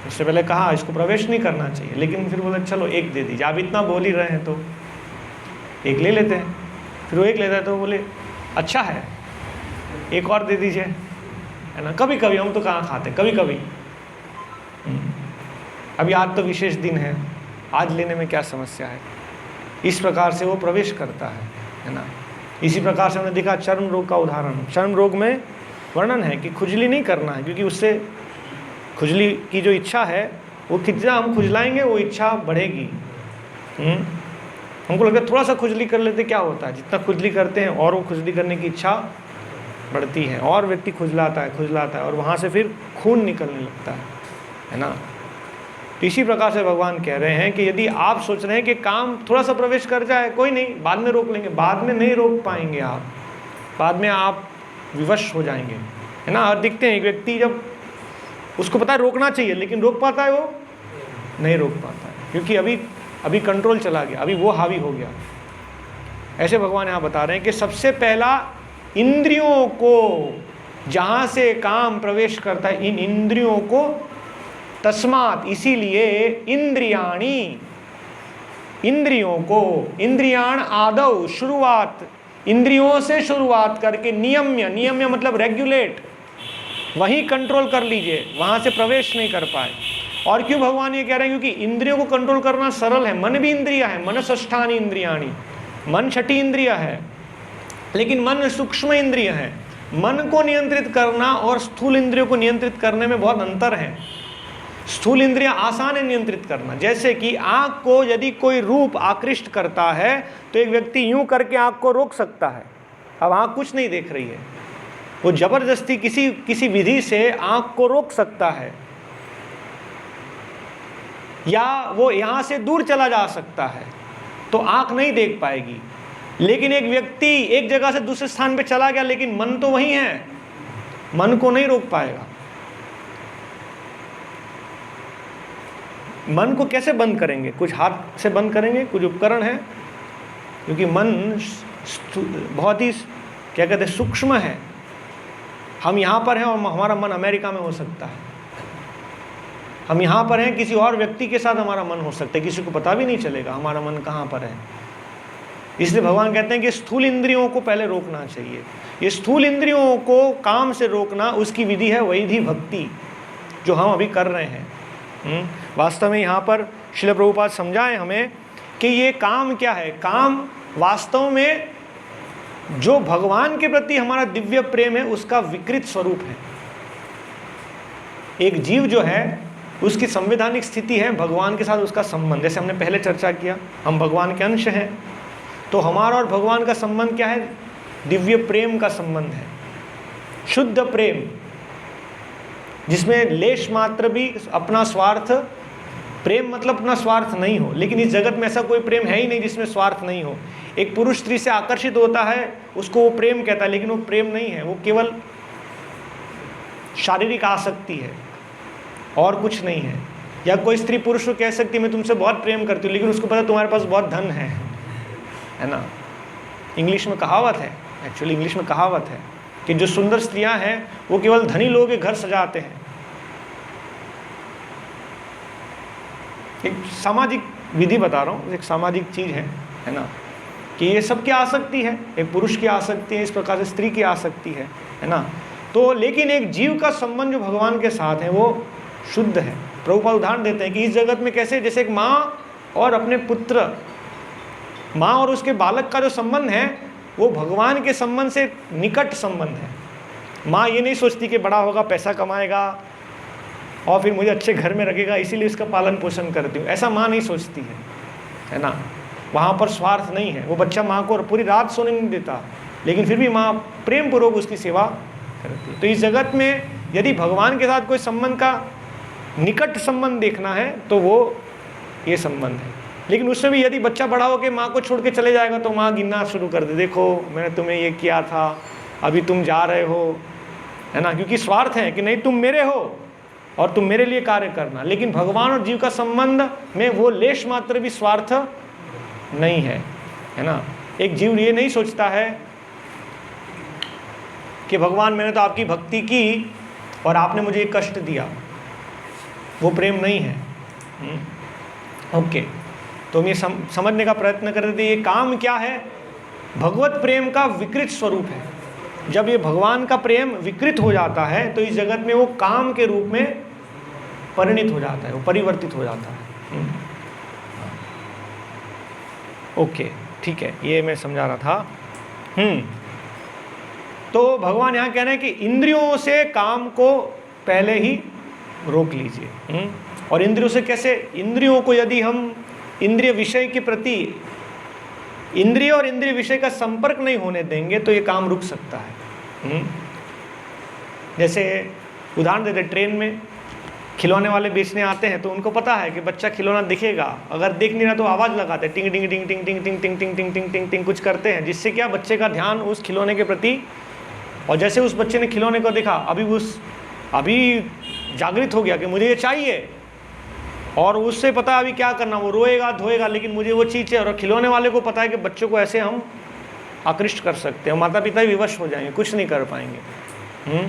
उससे पहले कहा इसको प्रवेश नहीं करना चाहिए, लेकिन फिर बोले चलो एक दे दीजिए, आप इतना बोल ही रहे हैं तो एक ले लेते हैं। फिर वो एक लेता है तो बोले अच्छा है एक और दे दीजिए, है ना। कभी कभी, हम तो कहाँ खाते, कभी कभी। अभी आज तो विशेष दिन है, आज लेने में क्या समस्या है। इस प्रकार से वो प्रवेश करता है ना। इसी प्रकार से हमने देखा चर्म रोग का उदाहरण। चर्म रोग में वर्णन है कि खुजली नहीं करना है, क्योंकि उससे खुजली की जो इच्छा है वो कितना हम खुजलाएंगे वो इच्छा बढ़ेगी। हमको लगता है थोड़ा सा खुजली कर लेते क्या होता है, जितना खुजली करते हैं और वो खुजली करने की इच्छा बढ़ती है और व्यक्ति खुजलाता है और वहाँ से फिर खून निकलने लगता है ना। तो इसी प्रकार से भगवान कह रहे हैं कि यदि आप सोच रहे हैं कि काम थोड़ा सा प्रवेश कर जाए, कोई नहीं, बाद में रोक लेंगे, बाद में नहीं रोक पाएंगे आप, बाद में आप विवश हो जाएंगे, है ना। और दिखते हैं एक व्यक्ति जब उसको पता है रोकना चाहिए, लेकिन रोक पाता है वो नहीं रोक पाता है, क्योंकि अभी कंट्रोल चला गया, अभी वो हावी हो गया। ऐसे भगवान यहाँ बता रहे हैं कि सबसे पहला इंद्रियों को, जहाँ से काम प्रवेश करता है, इन इंद्रियों को, तस्मात इसीलिए इंद्रियाणी, इंद्रियों को, इंद्रियाण आदौ शुरुआत, इंद्रियों से शुरुआत करके नियम्य, नियम्य मतलब रेगुलेट, वहीं कंट्रोल कर लीजिए, वहाँ से प्रवेश नहीं कर पाए। और क्यों भगवान ये कह रहे हैं? क्योंकि इंद्रियों को कंट्रोल करना सरल है, मन भी इंद्रिया है, मनसष्ठानि इंद्रियाणि, मन छठी इंद्रिया है, लेकिन मन सूक्ष्म इंद्रिय है। मन को नियंत्रित करना और स्थूल इंद्रियों को नियंत्रित करने में बहुत अंतर है। स्थूल इंद्रियां आसान है नियंत्रित करना, जैसे कि आँख को यदि कोई रूप आकृष्ट करता है तो एक व्यक्ति यूं करके आँख को रोक सकता है, अब आँख कुछ नहीं देख रही है, वो जबरदस्ती किसी विधि से आँख को रोक सकता है, या वो यहाँ से दूर चला जा सकता है, तो आँख नहीं देख पाएगी। लेकिन एक व्यक्ति एक जगह से दूसरे स्थान पे चला गया, लेकिन मन तो वही है, मन को नहीं रोक पाएगा। मन को कैसे बंद करेंगे? कुछ हाथ से बंद करेंगे, कुछ उपकरण है, क्योंकि मन बहुत ही क्या कहते हैं सूक्ष्म है। हम यहाँ पर हैं और हमारा मन अमेरिका में हो सकता है, हम यहाँ पर हैं किसी और व्यक्ति के साथ हमारा मन हो सकता है, किसी को पता भी नहीं चलेगा हमारा मन कहाँ पर है। इसलिए भगवान कहते हैं कि स्थूल इंद्रियों को पहले रोकना चाहिए। ये स्थूल इंद्रियों को काम से रोकना, उसकी विधि है वैधि भक्ति, जो हम अभी कर रहे हैं। वास्तव में यहाँ पर श्रील प्रभुपाद समझाएं हमें कि ये काम क्या है। काम वास्तव में जो भगवान के प्रति हमारा दिव्य प्रेम है उसका विकृत स्वरूप है। एक जीव जो है उसकी संवैधानिक स्थिति है भगवान के साथ उसका संबंध। जैसे हमने पहले चर्चा किया, हम भगवान के अंश हैं, तो हमारा और भगवान का संबंध क्या है? दिव्य प्रेम का संबंध है, शुद्ध प्रेम, जिसमें लेश मात्र भी अपना स्वार्थ, प्रेम मतलब अपना स्वार्थ नहीं हो। लेकिन इस जगत में ऐसा कोई प्रेम है ही नहीं जिसमें स्वार्थ नहीं हो। एक पुरुष स्त्री से आकर्षित होता है, उसको वो प्रेम कहता है, लेकिन वो प्रेम नहीं है, वो केवल शारीरिक आसक्ति है और कुछ नहीं है। या कोई स्त्री पुरुष को कह सकती है मैं तुमसे बहुत प्रेम करती हूँ, लेकिन उसको पता तुम्हारे पास बहुत धन है ना। इंग्लिश में कहावत है, एक्चुअली इंग्लिश में कहावत है कि जो सुंदर स्त्रियां हैं वो केवल धनी लोगों के घर सजाते हैं। एक सामाजिक विधि बता रहा हूँ, एक सामाजिक चीज़ है ना, कि ये सब की आसक्ति है, एक पुरुष की आसक्ति है, इस प्रकार से स्त्री की आसक्ति है ना। तो लेकिन एक जीव का संबंध जो भगवान के साथ है वो शुद्ध है। प्रभुपाद उदाहरण देते हैं कि इस जगत में कैसे, जैसे एक माँ और अपने पुत्र माँ और उसके बालक का जो संबंध है वो भगवान के संबंध से निकट संबंध है। माँ ये नहीं सोचती कि बड़ा होगा पैसा कमाएगा और फिर मुझे अच्छे घर में रखेगा इसीलिए उसका पालन पोषण करती हूँ, ऐसा माँ नहीं सोचती है ना। वहाँ पर स्वार्थ नहीं है। वो बच्चा माँ को पूरी रात सोने नहीं देता, लेकिन फिर भी माँ प्रेम पूर्वक उसकी सेवा करती है। तो इस जगत में यदि भगवान के साथ कोई संबंध का निकट संबंध देखना है तो वो ये संबंध है। लेकिन उसमें भी यदि बच्चा बड़ा हो के माँ को छोड़ के चले जाएगा तो माँ गिनना शुरू कर दे, देखो मैंने तुम्हें ये किया था, अभी तुम जा रहे हो, है ना। क्योंकि स्वार्थ है कि नहीं तुम मेरे हो और तुम मेरे लिए कार्य करना। लेकिन भगवान और जीव का संबंध में वो लेश मात्र भी स्वार्थ नहीं है ना। एक जीव ये नहीं सोचता है कि भगवान मैंने तो आपकी भक्ति की और आपने मुझे एक कष्ट दिया, वो प्रेम नहीं है। ओके, तो हम ये समझने का प्रयत्न कर रहे थे, ये काम क्या है? भगवत प्रेम का विकृत स्वरूप है। जब ये भगवान का प्रेम विकृत हो जाता है तो इस जगत में वो काम के रूप में परिणित हो जाता है, वो परिवर्तित हो जाता है। ओके, ठीक है, ये मैं समझा रहा था। तो भगवान यहाँ कह रहे हैं कि इंद्रियों से काम को पहले ही रोक लीजिए। और इंद्रियों से कैसे? इंद्रियों को यदि हम इंद्रिय विषय के प्रति, इंद्रिय और इंद्रिय विषय का संपर्क नहीं होने देंगे तो ये काम रुक सकता है। जैसे उदाहरण देते, ट्रेन में खिलौने वाले बेचने आते हैं तो उनको पता है कि बच्चा खिलौना दिखेगा, अगर देख नहीं रहा तो आवाज़ लगाते हैं, टिंग टिंग टिंग टिंग टिंग टिंग टिंग टिंग टिंग टिंग टिंग टिंग कुछ करते हैं, जिससे क्या बच्चे का ध्यान उस खिलौने के प्रति। और जैसे उस बच्चे ने खिलौने को देखा, अभी जागृत हो गया कि मुझे ये चाहिए, और उससे पता अभी क्या करना, वो रोएगा धोएगा लेकिन मुझे वो चीज़ है। और खिलौने वाले को पता है कि बच्चों को ऐसे हम आकृष्ट कर सकते हैं, माता पिता भी विवश हो जाएंगे, कुछ नहीं कर पाएंगे।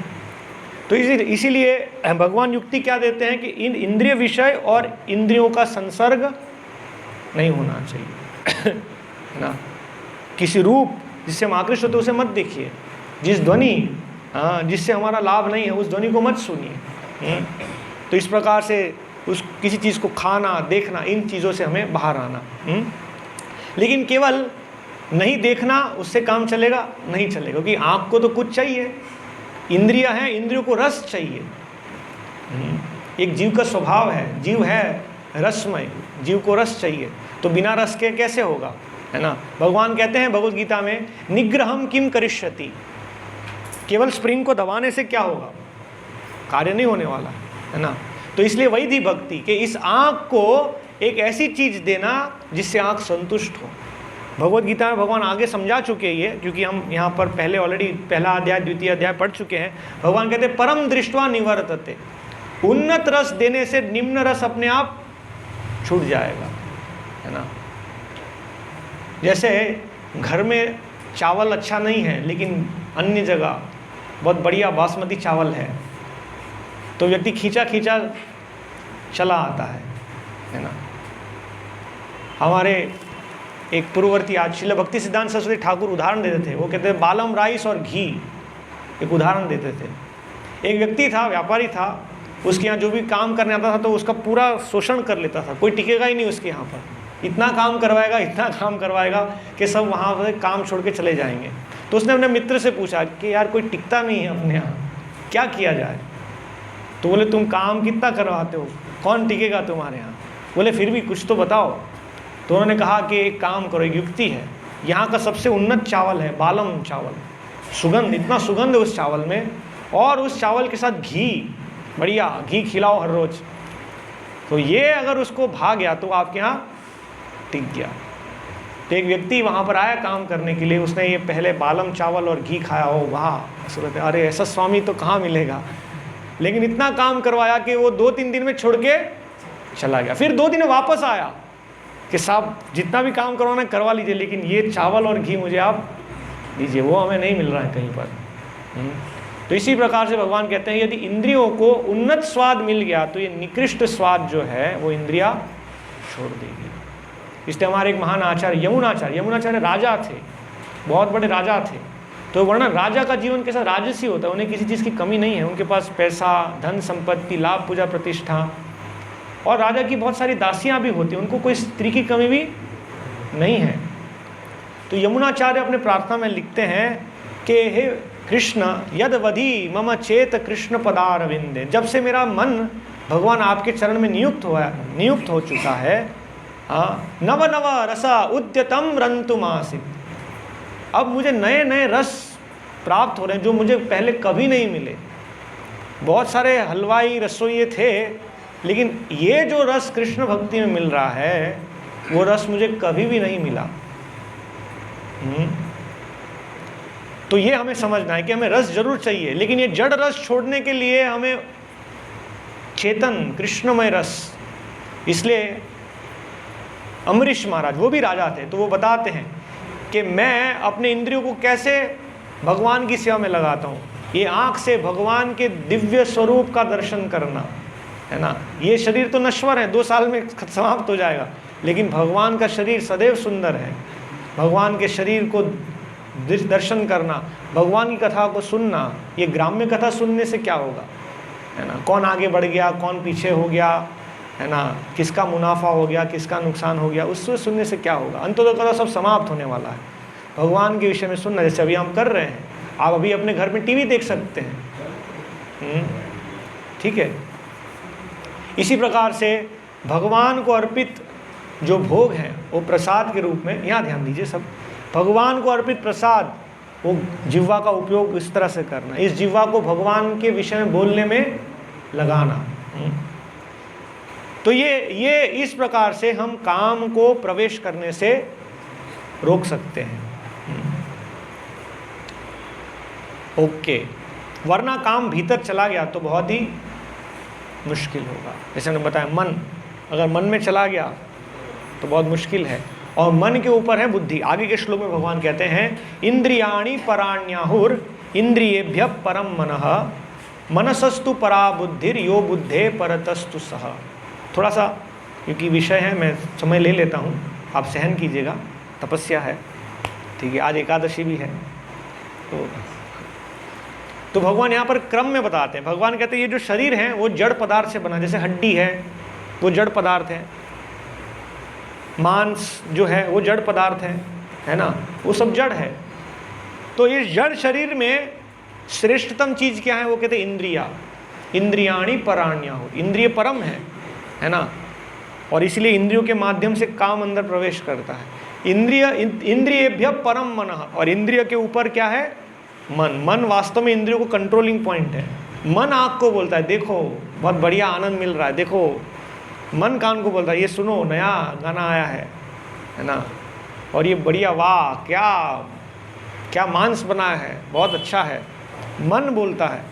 तो इसीलिए भगवान युक्ति क्या देते हैं कि इन इंद्रिय विषय और इंद्रियों का संसर्ग नहीं होना चाहिए ना। किसी रूप जिससे हम आकृष्ट होते उसे मत देखिए, जिस ध्वनि जिससे हमारा लाभ नहीं है उस ध्वनि को मत सुनिए। तो इस प्रकार से उस किसी चीज़ को खाना देखना, इन चीज़ों से हमें बाहर आना। लेकिन केवल नहीं देखना उससे काम चलेगा नहीं चलेगा, क्योंकि आँख को तो कुछ चाहिए, इंद्रियां हैं, इंद्रियों को रस चाहिए। एक जीव का स्वभाव है, जीव है रसमय, जीव को रस चाहिए, तो बिना रस के कैसे होगा, है ना। भगवान कहते हैं भगवद गीता में, निग्रहम किम करिष्यति, केवल स्प्रिंग को दबाने से क्या होगा, कार्य नहीं होने वाला, है ना। तो इसलिए वही थी भक्ति कि इस आँख को एक ऐसी चीज देना जिससे आँख संतुष्ट हो। भगवद गीता में भगवान आगे समझा चुके हैं ये, क्योंकि हम यहाँ पर पहले ऑलरेडी पहला अध्याय द्वितीय अध्याय पढ़ चुके हैं। भगवान कहते हैं परम दृष्ट्वा निवर्तते, उन्नत रस देने से निम्न रस अपने आप छूट जाएगा, है ना। जैसे घर में चावल अच्छा नहीं है लेकिन अन्य जगह बहुत बढ़िया बासमती चावल है, तो व्यक्ति खींचा खींचा चला आता है ना। हमारे एक पूर्ववर्ती आज श्रील भक्ति सिद्धांत सरस्वती ठाकुर उदाहरण देते थे, वो कहते हैं बालम राइस और घी, एक उदाहरण देते थे। एक व्यक्ति था, व्यापारी था, उसके यहाँ जो भी काम करने आता था तो उसका पूरा शोषण कर लेता था, कोई टिकेगा ही नहीं उसके यहाँ पर। इतना काम करवाएगा कि सब वहाँ पर काम छोड़ के चले जाएंगे। तो उसने अपने मित्र से पूछा कि यार कोई टिकता नहीं है अपने यहाँ, क्या किया जाए। तो बोले तुम काम कितना करवाते हो, कौन टिकेगा तुम्हारे यहाँ। बोले फिर भी कुछ तो बताओ। तो उन्होंने कहा कि एक काम करो, एक युक्ति है, यहाँ का सबसे उन्नत चावल है बालम चावल, सुगंध, इतना सुगंध है उस चावल में, और उस चावल के साथ घी, बढ़िया घी खिलाओ हर रोज। तो ये अगर उसको भा गया तो आपके यहाँ टिक गया। तो एक व्यक्ति वहाँ पर आया काम करने के लिए, उसने ये पहले बालम चावल और घी खाया हो, वाह सोचते अरे ऐसा स्वामी तो कहाँ मिलेगा। लेकिन इतना काम करवाया कि वो 2-3 दिन में छोड़ के चला गया। फिर 2 दिन में वापस आया कि साहब जितना भी काम करवाना करवा लीजिए, लेकिन ये चावल और घी मुझे आप दीजिए, वो हमें नहीं मिल रहा है कहीं पर। तो इसी प्रकार से भगवान कहते हैं यदि इंद्रियों को उन्नत स्वाद मिल गया तो ये निकृष्ट स्वाद जो है वो इंद्रिया छोड़ देगी। इसलिए हमारे एक महान आचार्य यमुनाचार्य राजा थे, बहुत बड़े राजा थे। तो वर्णन राजा का जीवन कैसा राजसी होता है, उन्हें किसी चीज़ की कमी नहीं है, उनके पास पैसा, धन संपत्ति, लाभ, पूजा, प्रतिष्ठा, और राजा की बहुत सारी दासियां भी होती हैं, उनको कोई स्त्री की कमी भी नहीं है। तो यमुनाचार्य अपने प्रार्थना में लिखते हैं कि हे कृष्ण यद वधि मम चेत कृष्ण पदारविंदे, जब से मेरा मन भगवान आपके चरण में नियुक्त हो चुका है, नव नव रसा उद्यतम रंतुमासित, अब मुझे नए नए रस प्राप्त हो रहे हैं जो मुझे पहले कभी नहीं मिले। बहुत सारे हलवाई रसोइये थे, लेकिन ये जो रस कृष्ण भक्ति में मिल रहा है वो रस मुझे कभी भी नहीं मिला। तो ये हमें समझना है कि हमें रस जरूर चाहिए, लेकिन ये जड़ रस छोड़ने के लिए हमें चेतन कृष्णमय रस, इसलिए अम्बरीश महाराज, वो भी राजा थे, तो वो बताते हैं कि मैं अपने इंद्रियों को कैसे भगवान की सेवा में लगाता हूँ। ये आँख से भगवान के दिव्य स्वरूप का दर्शन करना है ना। ये शरीर तो नश्वर है, 2 साल में समाप्त हो जाएगा, लेकिन भगवान का शरीर सदैव सुंदर है। भगवान के शरीर को दर्शन करना, भगवान की कथा को सुनना, ये ग्राम्य कथा सुनने से क्या होगा, है ना। कौन आगे बढ़ गया, कौन पीछे हो गया, है ना, किसका मुनाफा हो गया, किसका नुकसान हो गया, उससे सुनने से क्या होगा। अंततः कथा सब समाप्त होने वाला है। भगवान के विषय में सुनना, जैसे अभी हम कर रहे हैं, आप अभी अपने घर में टीवी देख सकते हैं, ठीक है। इसी प्रकार से भगवान को अर्पित जो भोग हैं वो प्रसाद के रूप में, यहाँ ध्यान दीजिए सब, भगवान को अर्पित प्रसाद, वो जिह्वा का उपयोग इस तरह से करना, इस जिह्वा को भगवान के विषय में बोलने में लगाना। तो ये इस प्रकार से हम काम को प्रवेश करने से रोक सकते हैं। ओके, वरना काम भीतर चला गया तो बहुत ही मुश्किल होगा। जैसे हमने बताया, मन अगर मन में चला गया तो बहुत मुश्किल है, और मन के ऊपर है बुद्धि। आगे के श्लोक में भगवान कहते हैं, इंद्रियाणि पराण्याहुर इंद्रियेभ्य परम मनः मनसस्तु परा बुद्धिर यो बुद्धे परतस्तु सह। थोड़ा सा क्योंकि विषय है, मैं समय ले लेता हूँ, आप सहन कीजिएगा, तपस्या है, ठीक है, आज एकादशी भी है। तो भगवान यहाँ पर क्रम में बताते हैं। भगवान कहते हैं ये जो शरीर है वो जड़ पदार्थ से बना, जैसे हड्डी है वो जड़ पदार्थ है, मांस जो है वो जड़ पदार्थ है ना, वो सब जड़ है। तो इस जड़ शरीर में श्रेष्ठतम चीज़ क्या है, वो कहते हैं इंद्रिया। इंद्रियाणि पराण्याहुर, इंद्रिय परम है ना, और इसलिए इंद्रियों के माध्यम से काम अंदर प्रवेश करता है। इंद्रियेभ्य परम मनः, और इंद्रिय के ऊपर क्या है, मन वास्तव में इंद्रियों को कंट्रोलिंग पॉइंट है। मन आँख को बोलता है देखो बहुत बढ़िया आनंद मिल रहा है, देखो। मन कान को बोलता है ये सुनो नया गाना आया है ना, और ये बढ़िया, वाह क्या क्या मांस बनाया है, बहुत अच्छा है। मन बोलता है,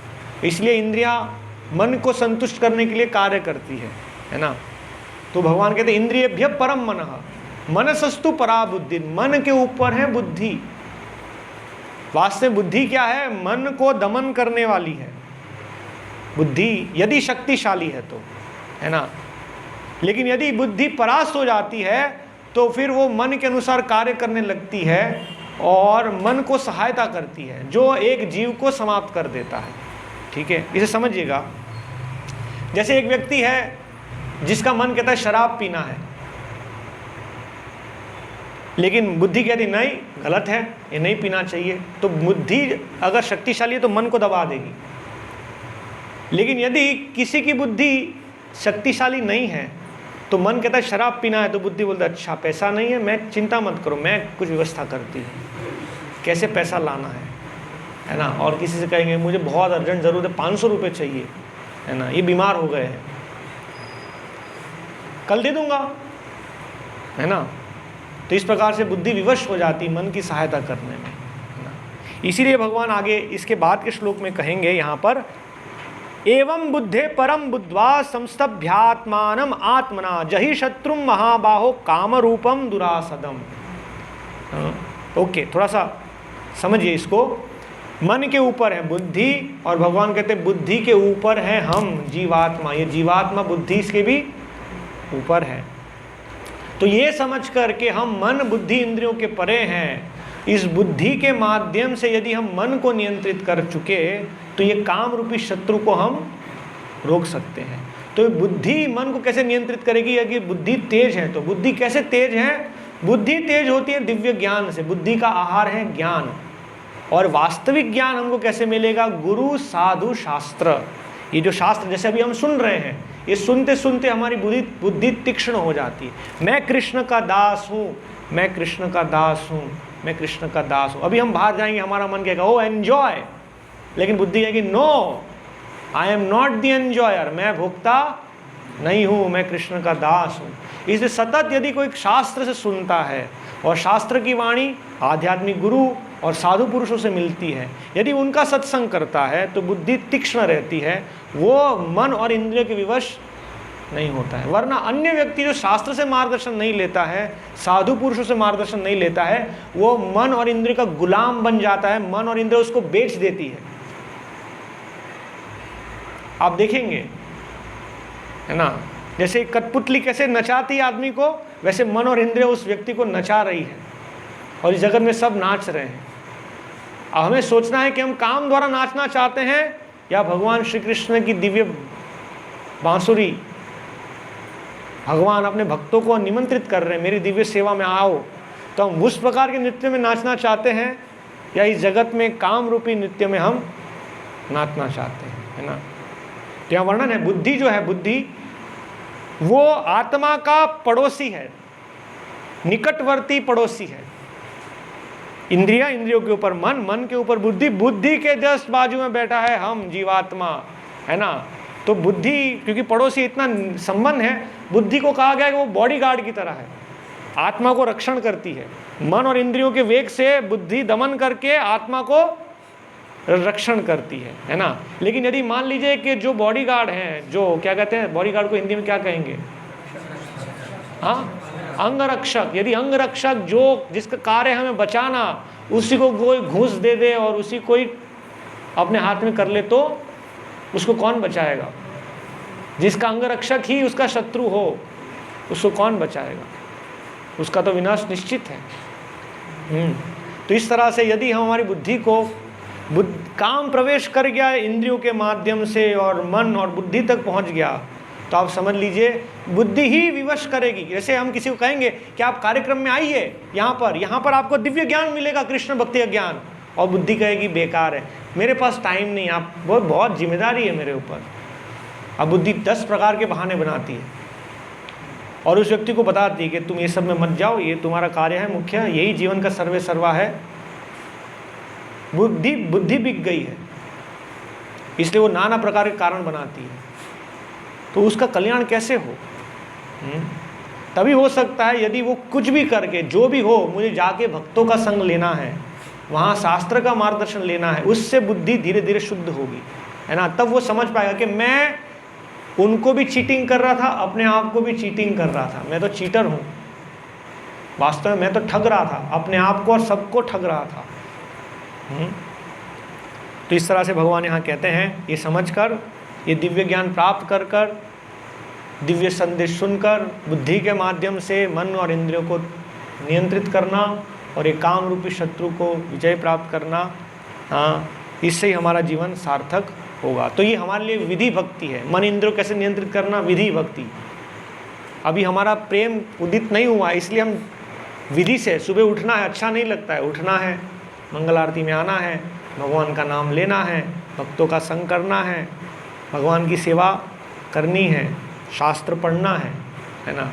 इसलिए इंद्रियां मन को संतुष्ट करने के लिए कार्य करती है ना। तो भगवान कहते हैं इंद्रियेभ्य परम मनः मनसस्तु परा बुद्धि, मन के ऊपर है बुद्धि। वास्तव में बुद्धि क्या है, मन को दमन करने वाली है बुद्धि, यदि शक्तिशाली है तो, है ना। लेकिन यदि बुद्धि परास्त हो जाती है तो फिर वो मन के अनुसार कार्य करने लगती है और मन को सहायता करती है, जो एक जीव को समाप्त कर देता है। ठीक है, इसे समझिएगा। जैसे एक व्यक्ति है जिसका मन कहता है शराब पीना है, लेकिन बुद्धि कहती नहीं गलत है, ये नहीं पीना चाहिए। तो बुद्धि अगर शक्तिशाली है तो मन को दबा देगी। लेकिन यदि किसी की बुद्धि शक्तिशाली नहीं है तो मन कहता है शराब पीना है, तो बुद्धि बोलता है अच्छा पैसा नहीं है, मैं चिंता मत करो, मैं कुछ व्यवस्था करती हूँ, कैसे पैसा लाना है ना। और किसी से कहेंगे मुझे बहुत अर्जेंट ज़रूरत है, 500 रुपये चाहिए, है ना, ये बीमार हो गए हैं, कल दे दूंगा, है ना। तो इस प्रकार से बुद्धि विवश हो जाती मन की सहायता करने में, है ना। इसीलिए भगवान आगे इसके बाद के श्लोक में कहेंगे यहाँ पर, एवं बुद्धे परम बुद्ध्वा संस्तभ्यात्मानम आत्मना जहि शत्रुम महाबाहो काम रूपम दुरासदम। ओके, थोड़ा सा समझिए इसको। मन के ऊपर है बुद्धि, और भगवान कहते हैं बुद्धि के ऊपर है हम जीवात्मा। ये जीवात्मा बुद्धि के भी ऊपर है। तो ये समझ कर के हम मन बुद्धि इंद्रियों के परे हैं, इस बुद्धि के माध्यम से यदि हम मन को नियंत्रित कर चुके तो ये काम रूपी शत्रु को हम रोक सकते हैं। तो बुद्धि मन को कैसे नियंत्रित करेगी, अगर बुद्धि तेज है तो। बुद्धि कैसे तेज है, बुद्धि तेज होती है दिव्य ज्ञान से, बुद्धि का आहार है ज्ञान। और वास्तविक ज्ञान हमको कैसे मिलेगा? गुरु, साधु, शास्त्र। ये जो शास्त्र जैसे अभी हम सुन रहे हैं, ये सुनते सुनते हमारी बुद्धि तीक्ष्ण हो जाती है। मैं कृष्ण का दास हूँ, मैं कृष्ण का दास हूँ, मैं कृष्ण का दास हूँ। अभी हम बाहर जाएंगे, हमारा मन कहेगा ओ एंजॉय, लेकिन बुद्धि कहेगी no, I am not the enjoyer, मैं भोक्ता नहीं हूँ, मैं कृष्ण का दास हूँ। इसलिए सतत यदि कोई शास्त्र से सुनता है और शास्त्र की वाणी आध्यात्मिक गुरु और साधु पुरुषों से मिलती है, यदि उनका सत्संग करता है तो बुद्धि तीक्ष्ण रहती है, वो मन और इंद्रिय के विवश नहीं होता है। वरना अन्य व्यक्ति जो शास्त्र से मार्गदर्शन नहीं लेता है, साधु पुरुषों से मार्गदर्शन नहीं लेता है, वो मन और इंद्रिय का गुलाम बन जाता है, मन और इंद्रिय उसको बेच देती है। आप देखेंगे है ना, जैसे कठपुतली कैसे नचाती है आदमी को, वैसे मन और इंद्रिय उस व्यक्ति को नचा रही है और इस जगत में सब नाच रहे हैं। अब हमें सोचना है कि हम काम द्वारा नाचना चाहते हैं या भगवान श्री कृष्ण की दिव्य बांसुरी, भगवान अपने भक्तों को निमंत्रित कर रहे हैं मेरी दिव्य सेवा में आओ, तो हम उस प्रकार के नृत्य में नाचना चाहते हैं या इस जगत में काम रूपी नृत्य में हम नाचना चाहते हैं, है ना। तो यहाँ वर्णन है, बुद्धि जो है, बुद्धि वो आत्मा का पड़ोसी है, निकटवर्ती पड़ोसी है। इंद्रिया, इंद्रियों के ऊपर मन, मन के ऊपर बुद्धि, बुद्धि के जस्ट बाजू में बैठा है हम जीवात्मा, है ना। तो बुद्धि, क्योंकि पड़ोसी इतना संबंध है, बुद्धि को कहा गया है कि वो बॉडीगार्ड की तरह है, आत्मा को रक्षण करती है। मन और इंद्रियों के वेग से बुद्धि दमन करके आत्मा को रक्षण करती है ना। लेकिन यदि मान लीजिए कि जो बॉडीगार्ड हैं, जो क्या कहते हैं बॉडीगार्ड को हिंदी में क्या कहेंगे, हाँ, अंगरक्षक, यदि अंगरक्षक जो जिसका कार्य हमें बचाना, उसी को कोई घूस दे दे और उसी कोई अपने हाथ में कर ले, तो उसको कौन बचाएगा? जिसका अंगरक्षक ही उसका शत्रु हो, उसको कौन बचाएगा? उसका तो विनाश निश्चित है। तो इस तरह से यदि हम हमारी बुद्धि को काम प्रवेश कर गया इंद्रियों के माध्यम से और मन और बुद्धि तक पहुंच गया, तो आप समझ लीजिए बुद्धि ही विवश करेगी। जैसे हम किसी को कहेंगे कि आप कार्यक्रम में आइए, यहाँ पर आपको दिव्य ज्ञान मिलेगा, कृष्ण भक्ति का ज्ञान, और बुद्धि कहेगी बेकार है, मेरे पास टाइम नहीं, आप बहुत जिम्मेदारी है मेरे ऊपर। अब बुद्धि 10 प्रकार के बहाने बनाती है और उस व्यक्ति को बताती है कि तुम ये सब में मत जाओ, ये तुम्हारा कार्य है मुख्य, यही जीवन का सर्वे सर्वा है। बुद्धि बिक गई है, इसलिए वो नाना प्रकार के कारण बनाती है। तो उसका कल्याण कैसे हो? तभी हो सकता है यदि वो कुछ भी करके, जो भी हो, मुझे जाके भक्तों का संग लेना है, वहाँ शास्त्र का मार्गदर्शन लेना है, उससे बुद्धि धीरे धीरे शुद्ध होगी, है ना। तब वो समझ पाएगा कि मैं उनको भी चीटिंग कर रहा था, अपने आप को भी चीटिंग कर रहा था, मैं तो चीटर हूँ, वास्तव में मैं तो ठग रहा था, अपने आप को और सबको ठग रहा था। तो इस तरह से भगवान यहाँ कहते हैं, ये समझकर, ये दिव्य ज्ञान प्राप्त कर कर, दिव्य संदेश सुनकर, बुद्धि के माध्यम से मन और इंद्रियों को नियंत्रित करना और एक काम रूपी शत्रु को विजय प्राप्त करना, हाँ, इससे ही हमारा जीवन सार्थक होगा। तो ये हमारे लिए विधि भक्ति है। मन इंद्रियों कैसे नियंत्रित करना, विधि भक्ति। अभी हमारा प्रेम उदित नहीं हुआ, इसलिए हम विधि से सुबह उठना है, अच्छा नहीं लगता है, उठना है, मंगल आरती में आना है, भगवान का नाम लेना है, भक्तों का संग करना है, भगवान की सेवा करनी है, शास्त्र पढ़ना है ना।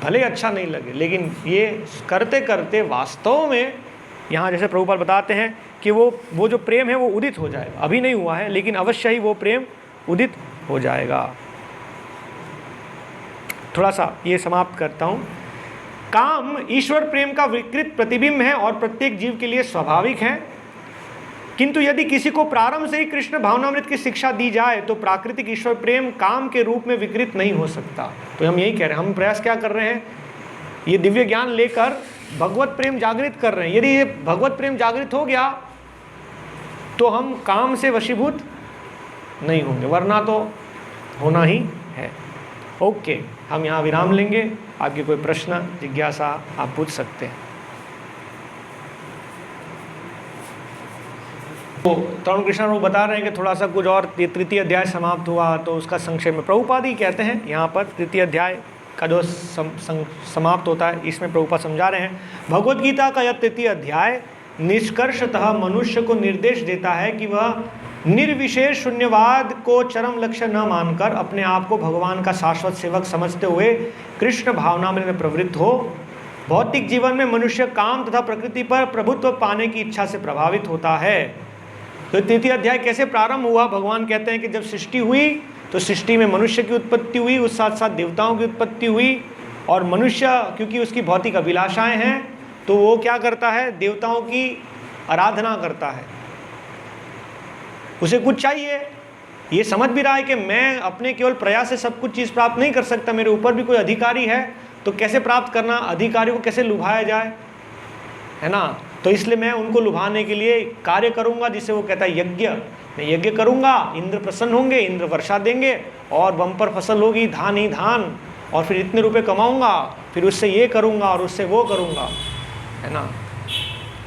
भले अच्छा नहीं लगे, लेकिन ये करते करते वास्तव में यहाँ जैसे प्रभुपाद बताते हैं कि वो जो प्रेम है वो उदित हो जाएगा। अभी नहीं हुआ है, लेकिन अवश्य ही वो प्रेम उदित हो जाएगा। थोड़ा सा ये समाप्त करता हूँ। काम ईश्वर प्रेम का विकृत प्रतिबिंब है और प्रत्येक जीव के लिए स्वाभाविक है, किंतु यदि किसी को प्रारंभ से ही कृष्ण भावनामृत की शिक्षा दी जाए तो प्राकृतिक ईश्वर प्रेम काम के रूप में विकृत नहीं हो सकता। तो हम यही कह रहे हैं, हम प्रयास क्या कर रहे हैं, ये दिव्य ज्ञान लेकर भगवत प्रेम जागृत कर रहे हैं। यदि ये भगवत प्रेम जागृत हो गया तो हम काम से वशीभूत नहीं होंगे, वरना तो होना ही है। ओके, हम यहाँ विराम लेंगे। आपके कोई प्रश्न जिज्ञासा आप पूछ सकते हैं। तो तरुण कृष्ण वो बता रहे हैं कि थोड़ा सा कुछ और, तृतीय अध्याय समाप्त हुआ तो उसका संक्षेप में प्रभुपाद ही कहते हैं यहाँ पर। तृतीय अध्याय का जो समाप्त होता है, इसमें प्रभुपाद समझा रहे हैं भगवद गीता का यह 33 अध्याय निष्कर्षतः मनुष्य को निर्देश देता है कि वह निर्विशेष शून्यवाद को चरम लक्ष्य न मानकर अपने आप को भगवान का शाश्वत सेवक समझते हुए कृष्ण भावना में प्रवृत्त हो। भौतिक जीवन में मनुष्य काम तथा प्रकृति पर प्रभुत्व पाने की इच्छा से प्रभावित होता है। तो 33 अध्याय कैसे प्रारंभ हुआ? भगवान कहते हैं कि जब सृष्टि हुई तो सृष्टि में मनुष्य की उत्पत्ति हुई, उस साथ साथ देवताओं की उत्पत्ति हुई, और मनुष्य क्योंकि उसकी भौतिक अभिलाषाएं हैं तो वो क्या करता है? देवताओं की आराधना करता है। उसे कुछ चाहिए, ये समझ भी रहा है कि मैं अपने केवल प्रयास से सब कुछ चीज़ प्राप्त नहीं कर सकता, मेरे ऊपर भी कोई अधिकारी है, तो कैसे प्राप्त करना, अधिकारी को कैसे लुभाया जाए, है ना। तो इसलिए मैं उनको लुभाने के लिए कार्य करूंगा, जिसे वो कहता है यज्ञ। मैं यज्ञ करूंगा, इंद्र प्रसन्न होंगे, इंद्र वर्षा देंगे और बम्पर फसल होगी, धान ही धान, और फिर इतने रुपए कमाऊंगा, फिर उससे ये करूंगा और उससे वो करूंगा, है ना।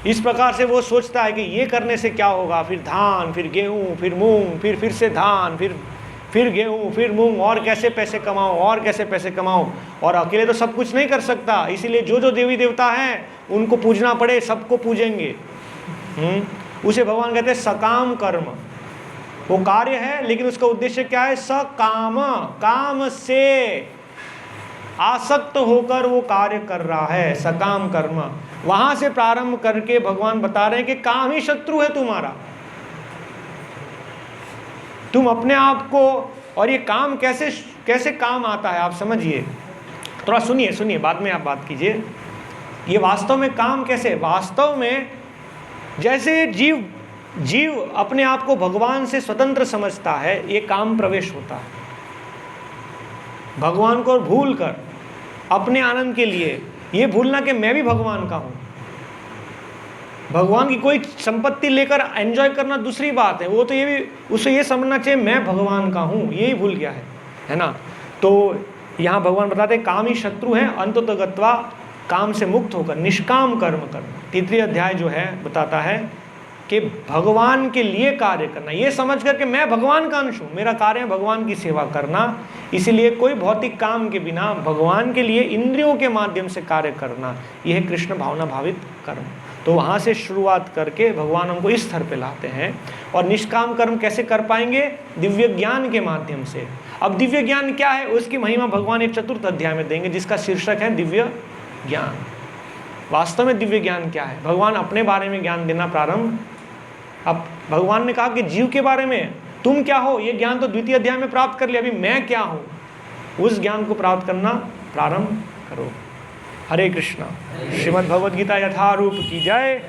इस प्रकार से वो सोचता है कि ये करने से क्या होगा, फिर धान, फिर गेहूँ, फिर मूंग, फिर से धान, फिर गेहूँ, फिर मूंग, और कैसे पैसे कमाऊँ, और कैसे पैसे कमाऊँ, और अकेले तो सब कुछ नहीं कर सकता, इसीलिए जो जो देवी देवता हैं उनको पूजना पड़े, सबको पूजेंगे। उसे भगवान कहते हैं सकाम कर्म। वो कार्य है लेकिन उसका उद्देश्य क्या है? सकाम, काम से आसक्त होकर वो कार्य कर रहा है, सकाम कर्म। वहां से प्रारंभ करके भगवान बता रहे हैं कि काम ही शत्रु है तुम्हारा। तुम अपने आप को, और ये काम कैसे काम आता है आप समझिए, थोड़ा सुनिए, बाद में आप बात कीजिए। ये वास्तव में काम कैसे? वास्तव में जैसे जीव अपने आप को भगवान से स्वतंत्र समझता है, ये काम प्रवेश होता है। भगवान को भूल कर अपने आनंद के लिए, ये भूलना कि मैं भी भगवान का हूँ। भगवान की कोई संपत्ति लेकर एंजॉय करना दूसरी बात है, वो तो ये भी उसे ये समझना चाहिए मैं भगवान का हूँ, यही भूल गया है ना। तो यहाँ भगवान बताते हैं काम ही शत्रु है, अंततः गत्वा काम से मुक्त होकर निष्काम कर्म करना। 33 अध्याय जो है बताता है कि भगवान के लिए कार्य करना, ये समझ कर कि मैं भगवान का अंश हूँ, मेरा कार्य है भगवान की सेवा करना, इसीलिए कोई भौतिक काम के बिना भगवान के लिए इंद्रियों के माध्यम से कार्य करना, यह है कृष्ण भावना भावित कर्म। तो वहाँ से शुरुआत करके भगवान हमको इस स्तर पे लाते हैं। और निष्काम कर्म कैसे कर पाएंगे? दिव्य ज्ञान के माध्यम से। अब दिव्य ज्ञान क्या है, उसकी महिमा भगवान एक 4th अध्याय में देंगे, जिसका शीर्षक है दिव्य ज्ञान। वास्तव में दिव्य ज्ञान क्या है? भगवान अपने बारे में ज्ञान देना प्रारंभ। अब भगवान ने कहा कि जीव के बारे में तुम क्या हो, ये ज्ञान तो 2य अध्याय में प्राप्त कर लिया, अभी मैं क्या हूँ, उस ज्ञान को प्राप्त करना प्रारंभ करो। हरे कृष्णा। श्रीमद् भगवद गीता यथारूप की जय।